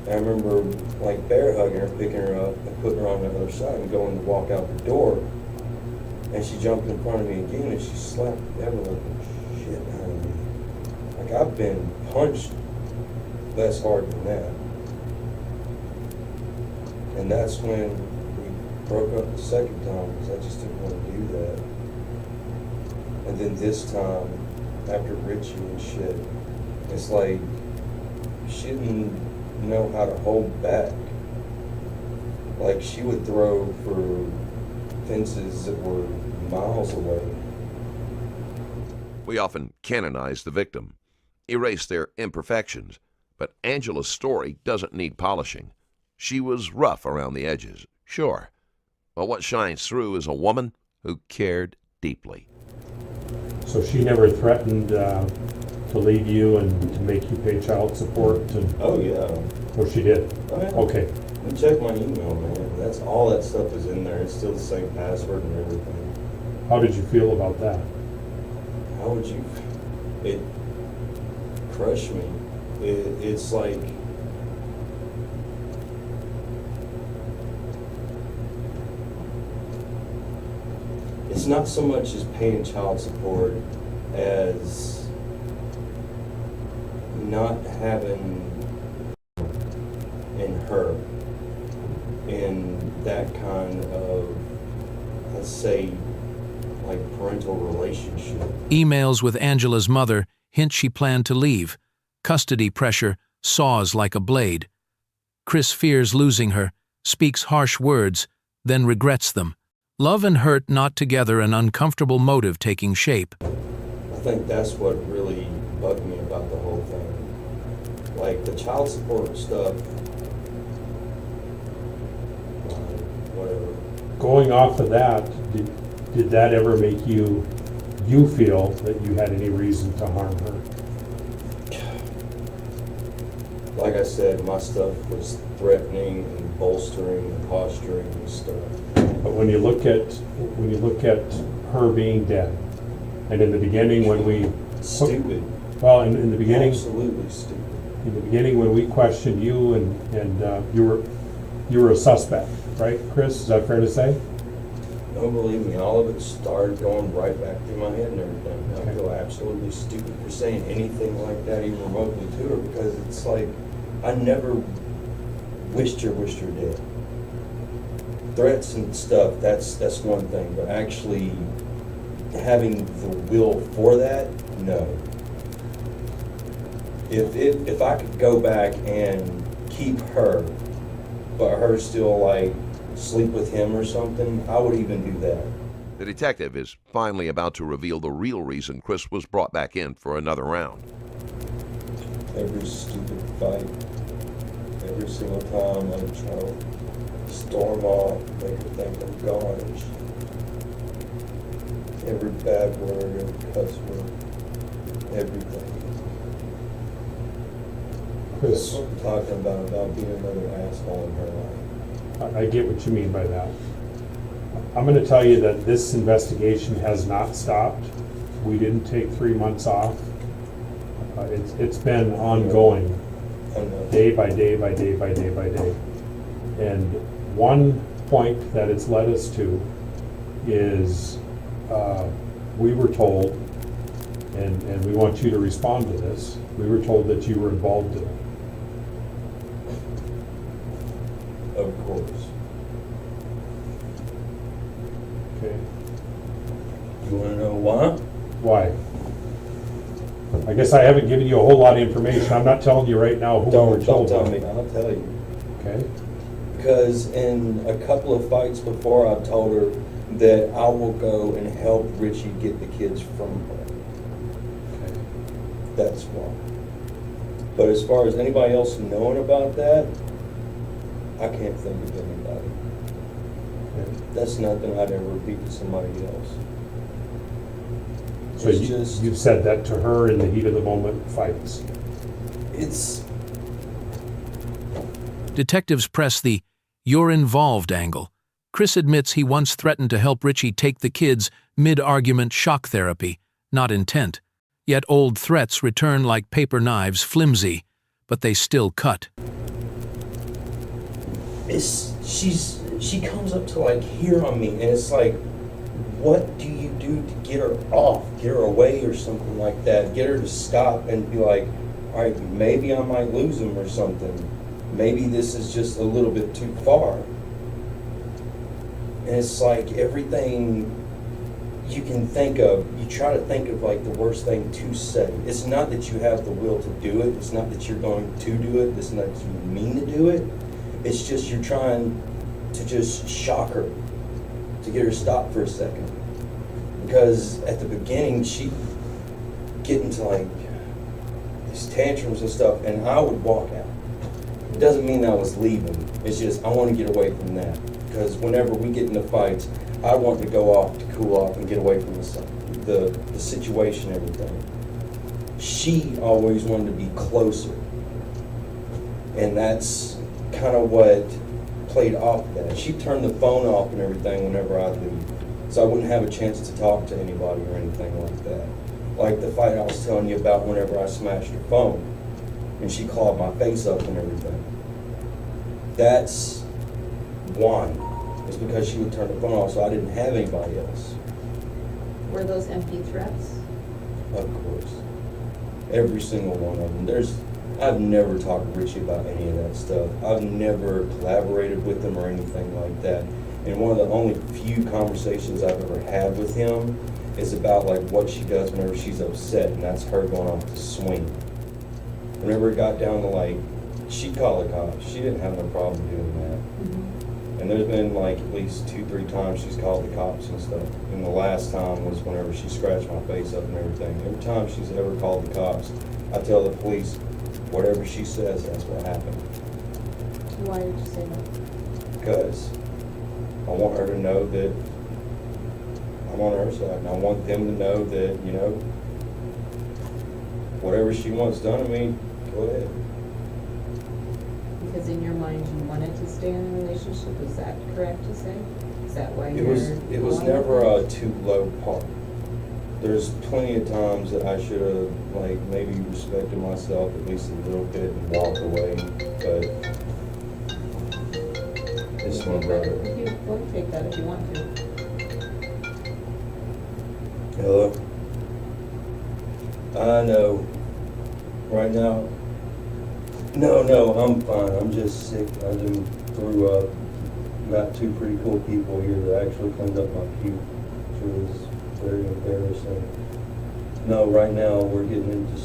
And I remember like bear hugging her, picking her up, and putting her on the other side and going to walk out the door. And she jumped in front of me again, and she slapped the ever living shit out of me. Like, I've been punched less hard than that. And that's when we broke up the second time, because I just didn't want to do that. And then this time, after Richie and shit, it's like she didn't know how to hold back. Like, she would throw for fences that were miles away.
We often canonize the victim, erase their imperfections, but Angela's story doesn't need polishing. She was rough around the edges, sure, but what shines through is a woman who cared deeply.
So she never threatened to leave you and to make you pay child support?
Oh, yeah.
Oh, she did?
Oh, yeah.
Okay.
And check my email, man. That's all that stuff is in there. It's still the same password and everything.
How did you feel about that?
How would you? It crushed me. It's like, it's not so much as paying child support as not having in her in that kind of, let's say, like parental relationship.
Emails with Angela's mother hint she planned to leave. Custody pressure saws like a blade. Chris fears losing her, speaks harsh words, then regrets them. Love and hurt not together, an uncomfortable motive taking shape.
I think that's what really bugged me about the whole thing. Like the child support stuff, whatever.
Going off of that, did that ever make you feel that you had any reason to harm her?
Like I said, my stuff was threatening and bolstering and posturing and stuff.
But when you look at her being dead, and in the beginning when we
Stupid.
well, in the beginning,
Absolutely stupid.
in the beginning when we questioned you and you were a suspect, right, Chris? Is that fair to say?
Don't believe me, all of it started going right back through my head and everything.
Okay.
I feel absolutely stupid for saying anything like that even remotely to her, because it's like, I never wished her dead. Threats and stuff, that's one thing, but actually having the will for that, no. If I could go back and keep her, but her still like sleep with him or something, I would even do that.
The detective is finally about to reveal the real reason Chris was brought back in for another round.
Every stupid fight, every single time I try to storm off, make her think I'm gone. Every bad word, every cuss word, everything.
Chris,
That's what I'm talking about being another asshole in her life.
I get what you mean by that. I'm going to tell you that this investigation has not stopped. We didn't take 3 months off. It's been ongoing,
I know.
day by day by day by day by day. And one point that it's led us to is we were told, and we want you to respond to this, we were told that you were involved in it.
Of course.
Okay.
You wanna know why?
Why? I guess I haven't given you a whole lot of information. I'm not telling you right now who we were
Don't
told.
tell me, I'll tell you.
Okay?
Because in a couple of fights before, I told her that I will go and help Richie get the kids from her.
Okay.
That's why. But as far as anybody else knowing about that, I can't think of anybody.
Okay.
That's nothing I'd ever repeat to somebody else.
So
It's just,
you've said that to her in the heat of the moment fights.
it's,
Detectives press the "you're involved" angle. Chris admits he once threatened to help Richie take the kids mid-argument shock therapy, not intent. Yet old threats return like paper knives, flimsy, but they still cut.
she comes up to like here on me, and it's like, what do you do to get her off, get her away or something like that, get her to stop and be like, all right, maybe I might lose him or something. Maybe this is just a little bit too far. And it's like everything you can think of, you try to think of like the worst thing to say. It's not that you have the will to do it. It's not that you're going to do it. It's not that you mean to do it. It's just you're trying to just shock her, to get her stopped for a second. Because at the beginning, she'd get into like these tantrums and stuff, and I would walk out. It doesn't mean I was leaving. It's just I want to get away from that. Because whenever we get into fights, I want to go off to cool off and get away from the situation and everything. She always wanted to be closer. And that's kind of what played off of that. She turned the phone off and everything whenever I'd leave. So I wouldn't have a chance to talk to anybody or anything like that. Like the fight I was telling you about whenever I smashed her phone and she clawed my face up and everything. That's why. It's because she would turn the phone off, so I didn't have anybody else.
Were those empty threats?
Of course. Every single one of them. I've never talked to Richie about any of that stuff. I've never collaborated with him or anything like that. And one of the only few conversations I've ever had with him is about like what she does whenever she's upset, and that's her going off to swing. Whenever it got down to like, she'd call the cops. She didn't have no problem doing that. And there's been like at least 2-3 times she's called the cops and stuff. And the last time was whenever she scratched my face up and everything. Every time she's ever called the cops, I tell the police, whatever she says, that's what happened.
Why did you say that?
Because I want her to know that I'm on her side. And I want them to know that, you know, whatever she wants done to me, go ahead.
Because in your mind, you wanted to stay in a relationship, is that correct to say? Is that why
It was never a too low part. There's plenty of times that I should have, like, maybe respected myself at least a little bit and walked away, but it's my brother.
If you want to take that if you want to.
Hello? I know. Right now, no, I'm fine. I'm just sick. I just threw up. Got 2 pretty cool people here that actually cleaned up my puke, which was very embarrassing. No, right now we're getting into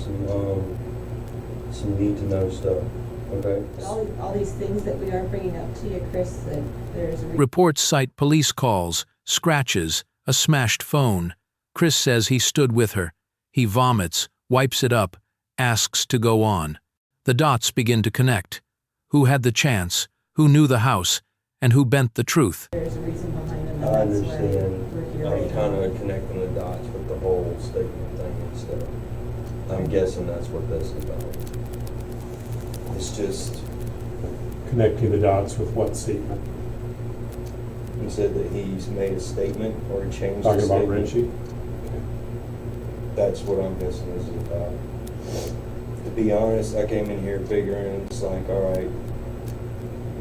some need to know stuff. Okay.
All these things that we are bringing up to you, Chris, that there's a
Reports cite police calls, scratches, a smashed phone. Chris says he stood with her. He vomits, wipes it up, asks to go on. The dots begin to connect. Who had the chance? Who knew the house? And who bent the truth?
There's a reason behind it.
I understand. I'm kind of connecting the dots with the whole statement thing and stuff. I'm guessing that's what this is about. It's just,
Connecting the dots with what statement?
you said that he's made a statement or he changed
Talking
the
about
statement.
Richie?
That's what I'm guessing this is about. To be honest, I came in here figuring it's like, all right,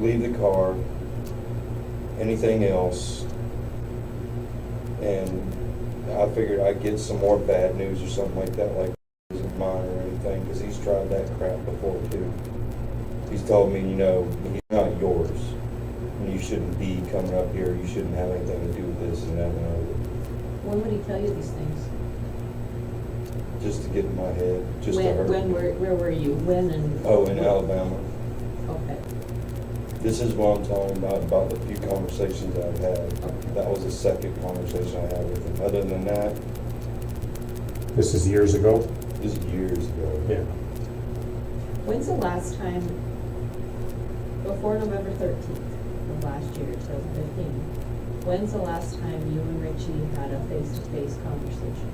leave the car, anything else, and I figured I'd get some more bad news or something like that, like isn't mine or anything, because he's tried that crap before too. He's told me, you know, he's not yours, and you shouldn't be coming up here, you shouldn't have anything to do with this and that and other.
When would he tell you these things?
Just to get in my head, just to hurt me.
Where were you? When and?
Oh, in Alabama.
Okay.
This is what I'm talking about the few conversations I've had. That was the second conversation I had with him. Other than that,
This is years ago?
this is years ago.
Yeah.
When's the last time, before November 13th of last year, 2015, when's the last time you and Richie had a face-to-face conversation?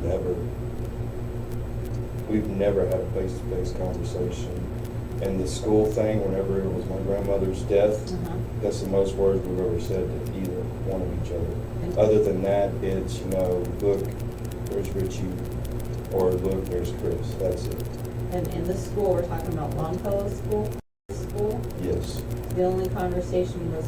Never. We've never had a face-to-face conversation. And the school thing, whenever it was my grandmother's death, that's the most words we've ever said to either one of each other. Other than that, it's, you know, look, there's Richie, or look, there's Chris. That's it.
And in the school, we're talking about Longfellow School?
Yes,
The only conversation was,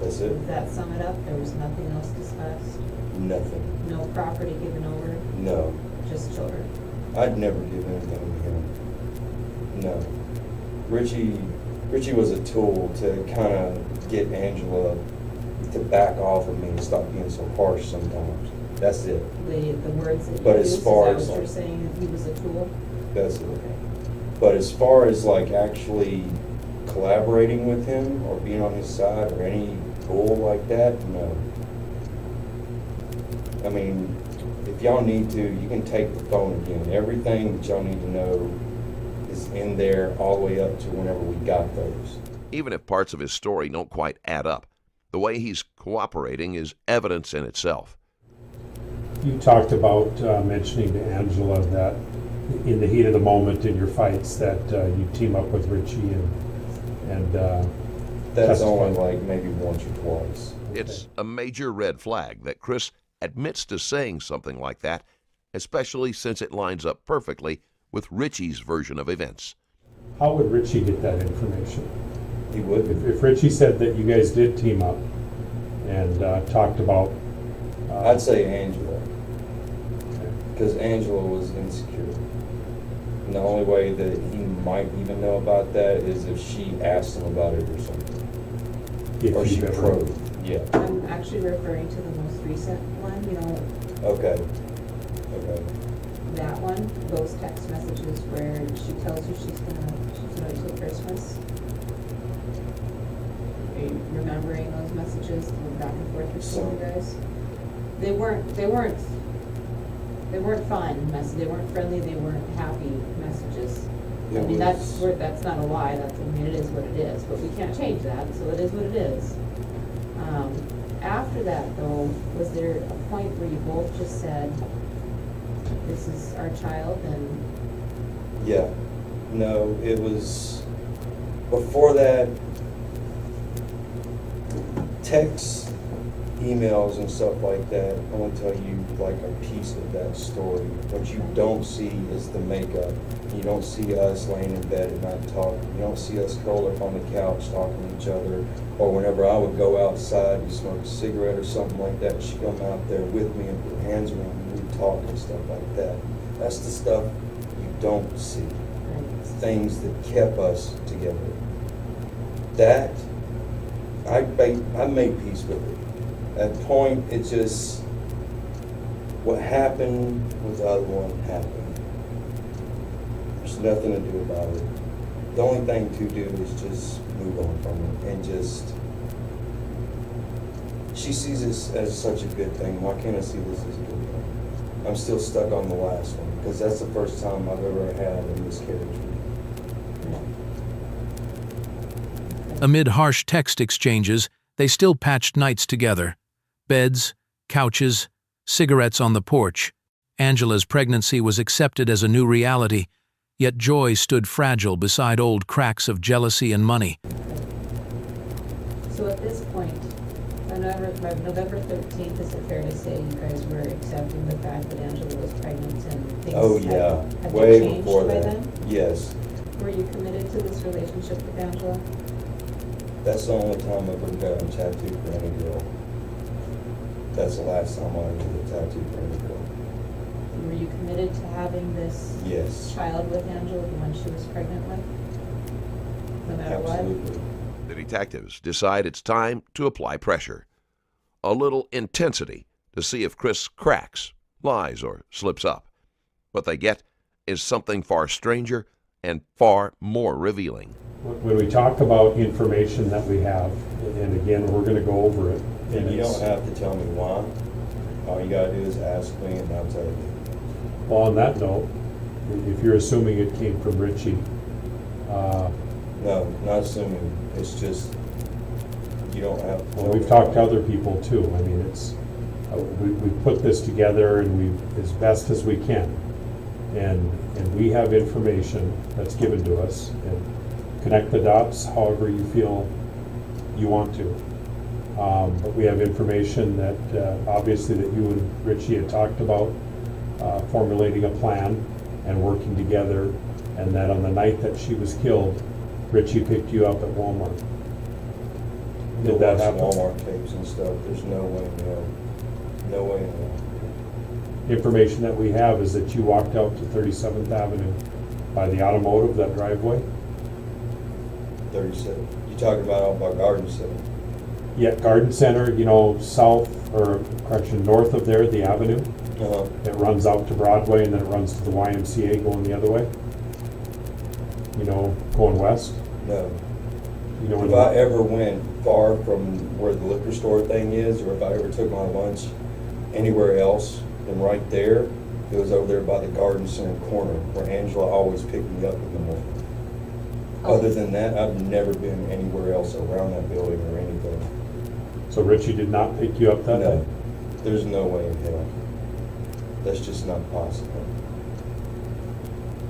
that's it.
does that sum it up? There was nothing else discussed?
Nothing.
No property given over?
No.
just children?
I'd never give anything to him. No. Richie was a tool to kind of get Angela to back off of me and stop being so harsh sometimes. That's it.
The words that
But
you
as
used, is
far
that
as,
what you're
like-
saying, that he was a tool?
That's it. But as far as like actually collaborating with him or being on his side or any bull like that, no. I mean, if y'all need to, you can take the phone again. Everything that y'all need to know is in there all the way up to whenever we got those.
Even if parts of his story don't quite add up, the way he's cooperating is evidence in itself.
You talked about mentioning to Angela that in the heat of the moment in your fights that you team up with Richie and
That's
testify.
only like maybe once or twice.
It's a major red flag that Chris admits to saying something like that, especially since it lines up perfectly with Richie's version of events.
How would Richie get that information?
He would.
If Richie said that you guys did team up and talked about...
I'd say Angela,
okay.
because Angela was insecure. And the only way that he might even know about that is if she asked him about it or something.
If
Or she
you've ever-
probed, yeah.
I'm actually referring to the most recent one, you know,
Okay. Okay.
that one, those text messages where she tells you she's gonna wait till Christmas. Are you remembering those messages, the back and forth between you guys? They weren't fun messages, they weren't friendly, they weren't happy messages. I
It
mean,
was-
that's not a lie, it is what it is, but we can't change that, so it is what it is. After that though, was there a point where you both just said, this is our child and
Yeah. No, it was before that. Texts, emails, and stuff like that only tell you like a piece of that story. What you don't see is the makeup. You don't see us laying in bed at night talking. You don't see us curled up on the couch talking to each other. Or whenever I would go outside and smoke a cigarette or something like that, she'd come out there with me and put her hands around me and we'd talk and stuff like that. That's the stuff you don't see. Things that kept us together. That, I made peace with it. At that point, it just, what happened with the other one happened. There's nothing to do about it. The only thing to do is just move on from it and just, she sees this as such a good thing. Why can't I see this as a good thing? I'm still stuck on the last one because that's the first time I've ever had a miscarriage.
Amid harsh text exchanges, they still patched nights together. Beds, couches, cigarettes on the porch. Angela's pregnancy was accepted as a new reality, yet joy stood fragile beside old cracks of jealousy and money.
so at this point, by November 13th, is it fair to say you guys were accepting the fact that Angela was pregnant and things
Oh yeah,
had
way
they changed
before
by
that.
then?
Yes,
Were you committed to this relationship with Angela?
that's the only time I've ever gotten tattooed for any girl. That's the last time I ever did a tattoo for any girl.
Were you committed to having this
Yes,
child with Angela, the one she was pregnant with? No matter what?
absolutely.
The detectives decide it's time to apply pressure. A little intensity to see if Chris cracks, lies, or slips up. What they get is something far stranger and far more revealing.
When we talk about information that we have, and again, we're gonna go over it.
And you
it's-
don't have to tell me why. All you gotta do is ask me and I'll tell you.
Well, on that note, if you're assuming it came from Richie,
No, not assuming, it's just, you don't have to.
well,
tell
we've
me
talked to
why.
other people too. I mean, it's, we put this together and we, as best as we can. And we have information that's given to us. And connect the dots however you feel you want to. But we have information that, obviously, that you and Richie had talked about, formulating a plan and working together, and that on the night that she was killed, Richie picked you up at Walmart.
Go
Did that
watch
happen?
Walmart tapes and stuff, there's no way in hell. No way in hell.
information that we have is that you walked out to 37th Avenue by the automotive, that driveway.
37. You talking about out by Garden Center?
Yeah, Garden Center, you know, south, or correction, north of there, the avenue.
Uh-huh.
It runs out to Broadway and then it runs to the YMCA going the other way. You know, going west.
No.
You know
If
where
I ever went far from where the liquor store thing is, or if I ever took my lunch anywhere else than right there, it was over there by the Garden Center corner where Angela always picked me up in the morning. Other than that, I've never been anywhere else around that building or anything.
So Richie did not pick you up that day?
No, there's no way in hell. That's just not possible.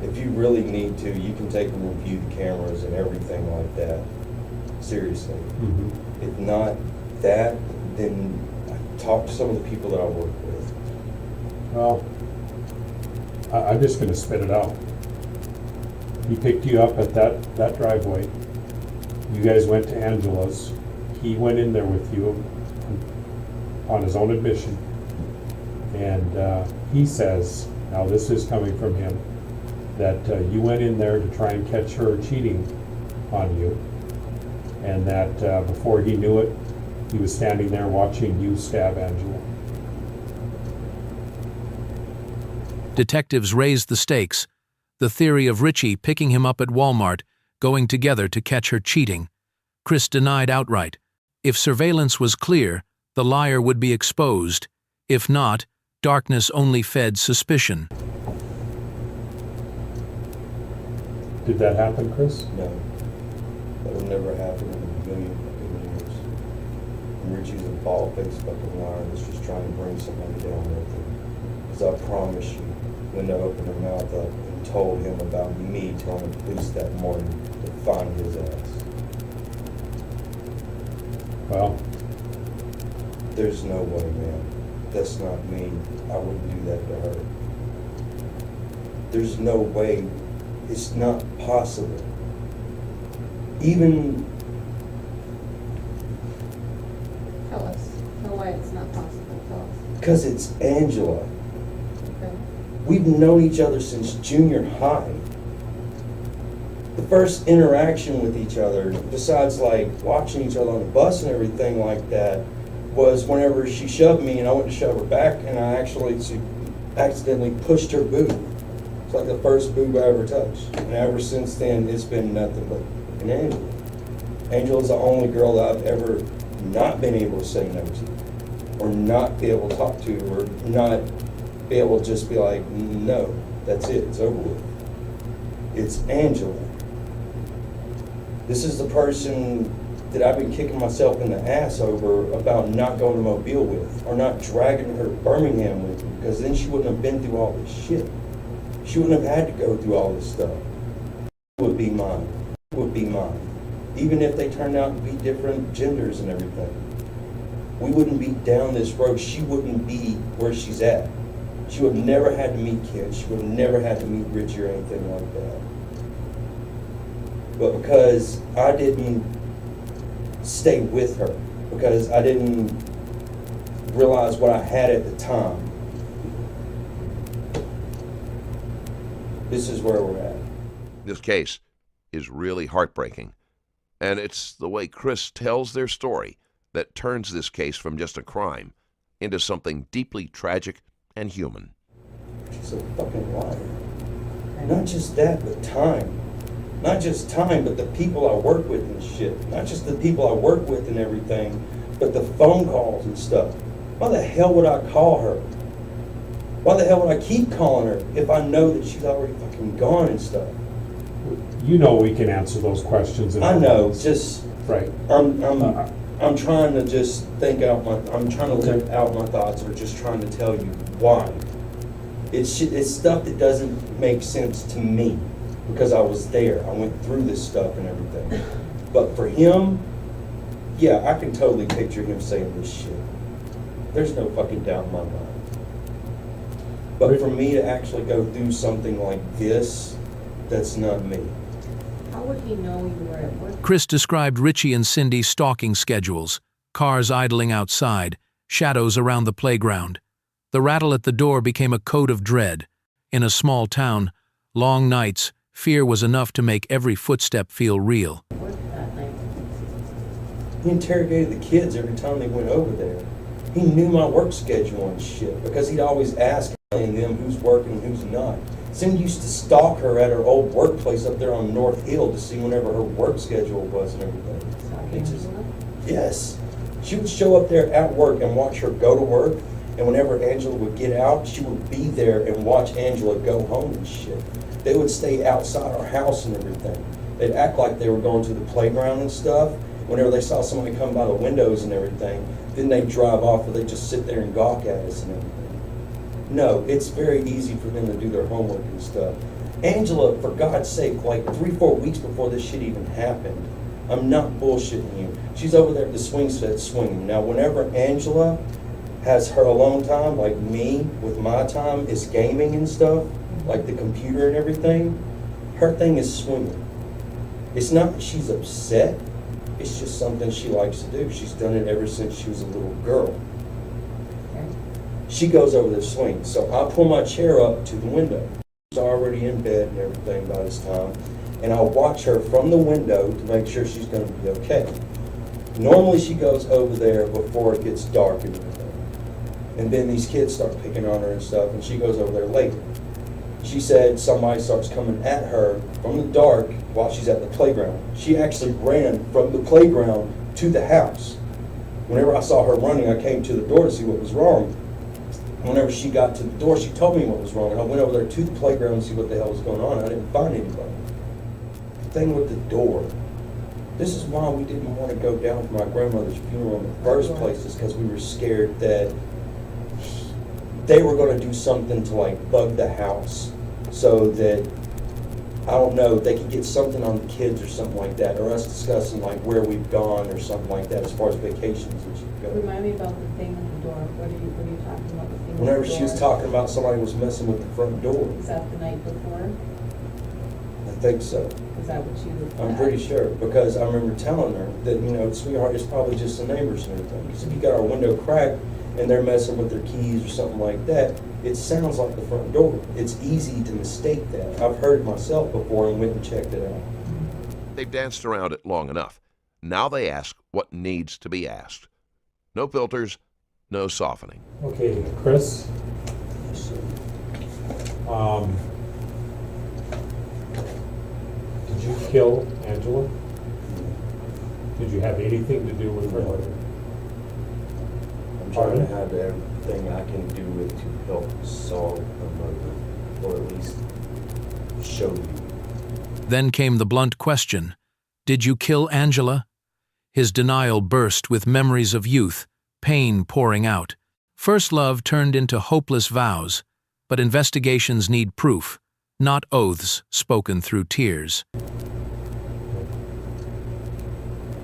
If you really need to, you can take and review the cameras and everything like that. Seriously.
Mhm.
If not that, then talk to some of the people that I work with.
Well, I'm just gonna spit it out. He picked you up at that driveway. You guys went to Angela's. He went in there with you on his own admission. And he says, now this is coming from him, that you went in there to try and catch her cheating on you. And that before he knew it, he was standing there watching you stab Angela.
Detectives raised the stakes. The theory of Richie picking him up at Walmart, going together to catch her cheating. Chris denied outright. If surveillance was clear, the liar would be exposed. If not, darkness only fed suspicion.
Did that happen, Chris?
No. That would never happen in a million fucking years. And Richie's a bald-faced fucking liar that's just trying to bring somebody down with him. Because I promise you, Linda opened her mouth up and told him about me telling the police that morning to find his ass.
Well,
There's no way, man. That's not me. I wouldn't do that to her. There's no way. It's not possible. Even,
Tell us. No way it's not possible. Tell us.
because it's Angela.
Okay.
We've known each other since junior high. The first interaction with each other, besides like watching each other on the bus and everything like that, was whenever she shoved me and I went to shove her back and I actually accidentally pushed her boob. It's like the first boob I ever touched. And ever since then, it's been nothing but an Angela. Angela's the only girl that I've ever not been able to say no to, or not be able to talk to, or not be able to just be like, no, that's it, it's over with. It's Angela. This is the person that I've been kicking myself in the ass over about not going to Mobile with, or not dragging her to Birmingham with me, because then she wouldn't have been through all this shit. She wouldn't have had to go through all this stuff. It would be mine. It would be mine. Even if they turned out to be different genders and everything. We wouldn't be down this road. She wouldn't be where she's at. She would have never had to meet kids. She would have never had to meet Richie or anything like that. But because I didn't stay with her, because I didn't realize what I had at the time, this is where we're at.
This case is really heartbreaking, and it's the way Chris tells their story that turns this case from just a crime into something deeply tragic and human.
She's a fucking liar. Not just that, but time. Not just time, but the people I work with and shit. Not just the people I work with and everything, but the phone calls and stuff. Why the hell would I call her? Why the hell would I keep calling her if I know that she's already fucking gone and stuff?
you know we can answer those questions.
I know, just,
Right.
I'm trying to just think out I'm trying to live out my thoughts, or just trying to tell you why. It's stuff that doesn't make sense to me, because I was there. I went through this stuff and everything. But for him, yeah, I can totally picture him saying this shit. There's no fucking doubt in my mind. But for me to actually go through something like this, that's not me.
How would he know you were at work?
Chris described Richie and Cindy's stalking schedules, cars idling outside, shadows around the playground. The rattle at the door became a code of dread. In a small town, long nights, fear was enough to make every footstep feel real.
Work that night.
He interrogated the kids every time they went over there. He knew my work schedule and shit because he'd always ask them who's working and who's not. Cindy used to stalk her at her old workplace up there on North Hill to see whenever her work schedule was and everything. He just- Yes. She would show up there at work and watch her go to work, and whenever Angela would get out, she would be there and watch Angela go home and shit. They would stay outside our house and everything. They'd act like they were going to the playground and stuff. Whenever they saw somebody come by the windows and everything, then they'd drive off or they'd just sit there and gawk at us and everything. No, it's very easy for them to do their homework and stuff. Angela, for God's sake, like 3-4 weeks before this shit even happened, I'm not bullshitting you. She's over there at the swing set swinging. Now, whenever Angela has her alone time, like me with my time, is gaming and stuff, like the computer and everything, her thing is swinging. It's not that she's upset. It's just something she likes to do. She's done it ever since she was a little girl. She goes over the swing. So I pull my chair up to the window. She's already in bed and everything by this time. And I watch her from the window to make sure she's going to be okay. Normally she goes over there before it gets dark and everything. And then these kids start picking on her and stuff, and she goes over there later. She said somebody starts coming at her from the dark while she's at the playground. She actually ran from the playground to the house. Whenever I saw her running, I came to the door to see what was wrong. Whenever she got to the door, she told me what was wrong. And I went over there to the playground to see what the hell was going on. I didn't find anybody. The thing with the door, this is why we didn't want to go down for my grandmother's funeral in the first place, is because we were scared that they were going to do something to like bug the house so that, I don't know, they could get something on the kids or something like that, or us discussing like where we've gone or something like that as far as vacations and shit go.
Remind me about the thing at the door. What are you talking about? The thing at
Whenever
the
she was
door?
talking about somebody was messing with the front door,
Is that the night before?
I think so.
Is that what you?
I'm pretty sure, because I remember telling her that, you know, sweetheart, it's probably just the neighbors and everything. Because if you got our window cracked and they're messing with their keys or something like that, it sounds like the front door. It's easy to mistake that. I've heard it myself before and went and checked it out.
They've danced around it long enough. Now they ask what needs to be asked. No filters, no softening.
Okay, Chris, did you kill Angela? Did you have anything to do with her murder?
I'm trying to have everything I can do with to help solve the murder, or at least show you.
Then came the blunt question, did you kill Angela? His denial burst with memories of youth, pain pouring out. First love turned into hopeless vows, but investigations need proof, not oaths spoken through tears.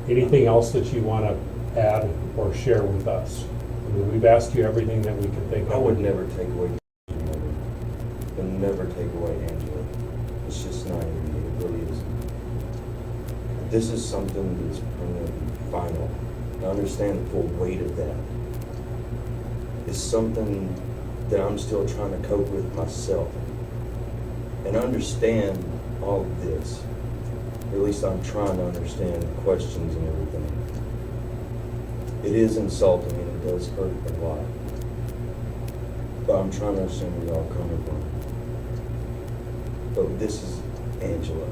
Anything else that you want to add or share with us? I mean, we've asked you everything that we can think of.
I would never take away Angela. I would never take away Angela. It's just not in me. It really isn't. This is something that's permanent and final. I understand the full weight of that. It's something that I'm still trying to cope with myself and understand all of this. Or at least I'm trying to understand the questions and everything. It is insulting and it does hurt a lot. But I'm trying to understand where y'all coming from. But this is Angela.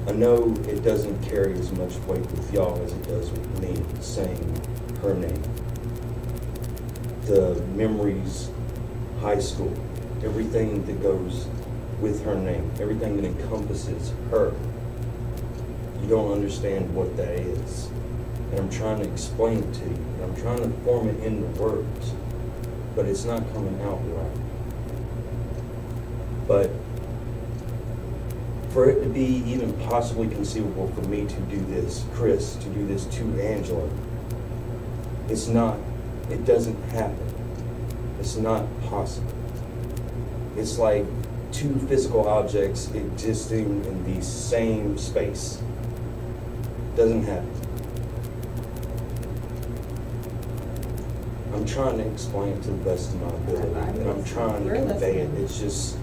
I know it doesn't carry as much weight with y'all as it does with me saying her name. The memories, high school, everything that goes with her name, everything that encompasses her. You don't understand what that is. And I'm trying to explain it to you. And I'm trying to form it into words. But it's not coming out right. But for it to be even possibly conceivable for me to do this, Chris, to do this to Angela, it's not, it doesn't happen. It's not possible. It's like two physical objects existing in the same space. Doesn't happen. I'm trying to explain it to the best of my ability, and I'm trying to
We're
convey it.
listening.
It's just,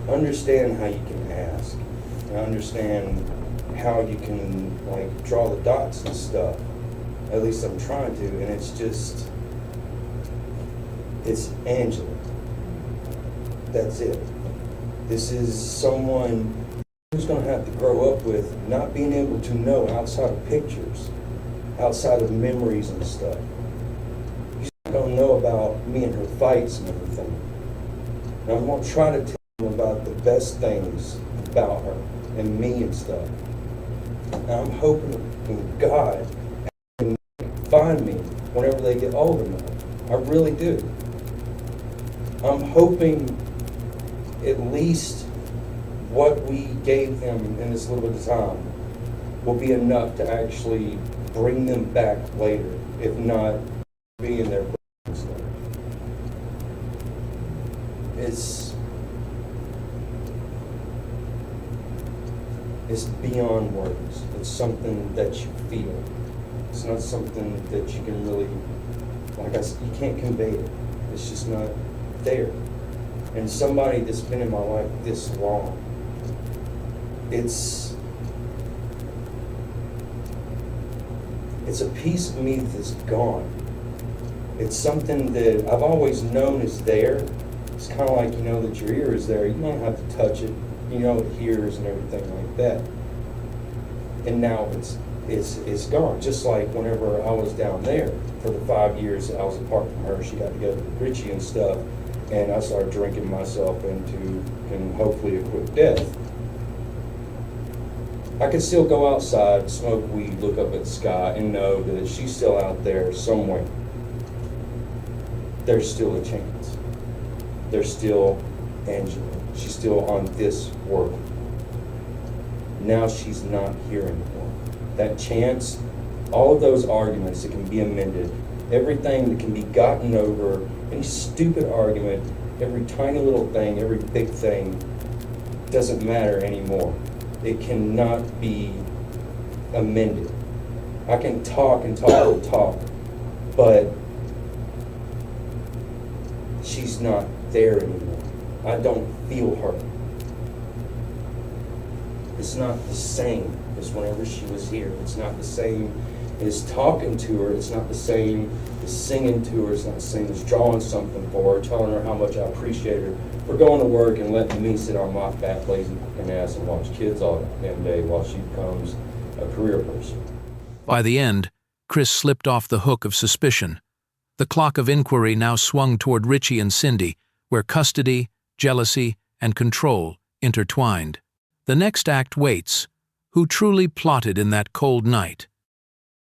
understand how you can ask, and understand how you can, like, draw the dots and stuff. At least I'm trying to, and it's just, it's Angela. That's it. This is someone who's gonna have to grow up with not being able to know outside of pictures, outside of memories and stuff. He's not gonna know about me and her fights and everything. And I'm gonna try to tell him about the best things about her and me and stuff. And I'm hoping in God they can find me whenever they get old enough. I really do. I'm hoping at least what we gave them in this little bit of time will be enough to actually bring them back later, if not be in their brains. It's beyond words. It's something that you feel. It's not something that you can really, like I said, you can't convey it. It's just not there. And somebody that's been in my life this long, it's a piece of me that's gone. It's something that I've always known is there. It's kind of like, you know, that your ear is there. You don't have to touch it. You know it hears and everything like that. And now it's gone. Just like whenever I was down there for the 5 years I was apart from her, she got together with Richie and stuff, and I started drinking myself into, and hopefully, a quick death. I could still go outside, smoke weed, look up at the sky, and know that she's still out there somewhere. There's still a chance. There's still Angela. She's still on this world. Now she's not here anymore. That chance, all of those arguments that can be amended, everything that can be gotten over, any stupid argument, every tiny little thing, every big thing, doesn't matter anymore. It cannot be amended. I can talk and talk and talk, but she's not there anymore. I don't feel her. It's not the same as whenever she was here. It's not the same as talking to her. It's not the same as singing to her. It's not the same as drawing something for her, telling her how much I appreciate her for going to work and letting me sit on my fat, lazy fucking ass and watch kids all damn day while she becomes a career person.
By the end, Chris slipped off the hook of suspicion. The clock of inquiry now swung toward Richie and Cindy, where custody, jealousy, and control intertwined. The next act waits. Who truly plotted in that cold night?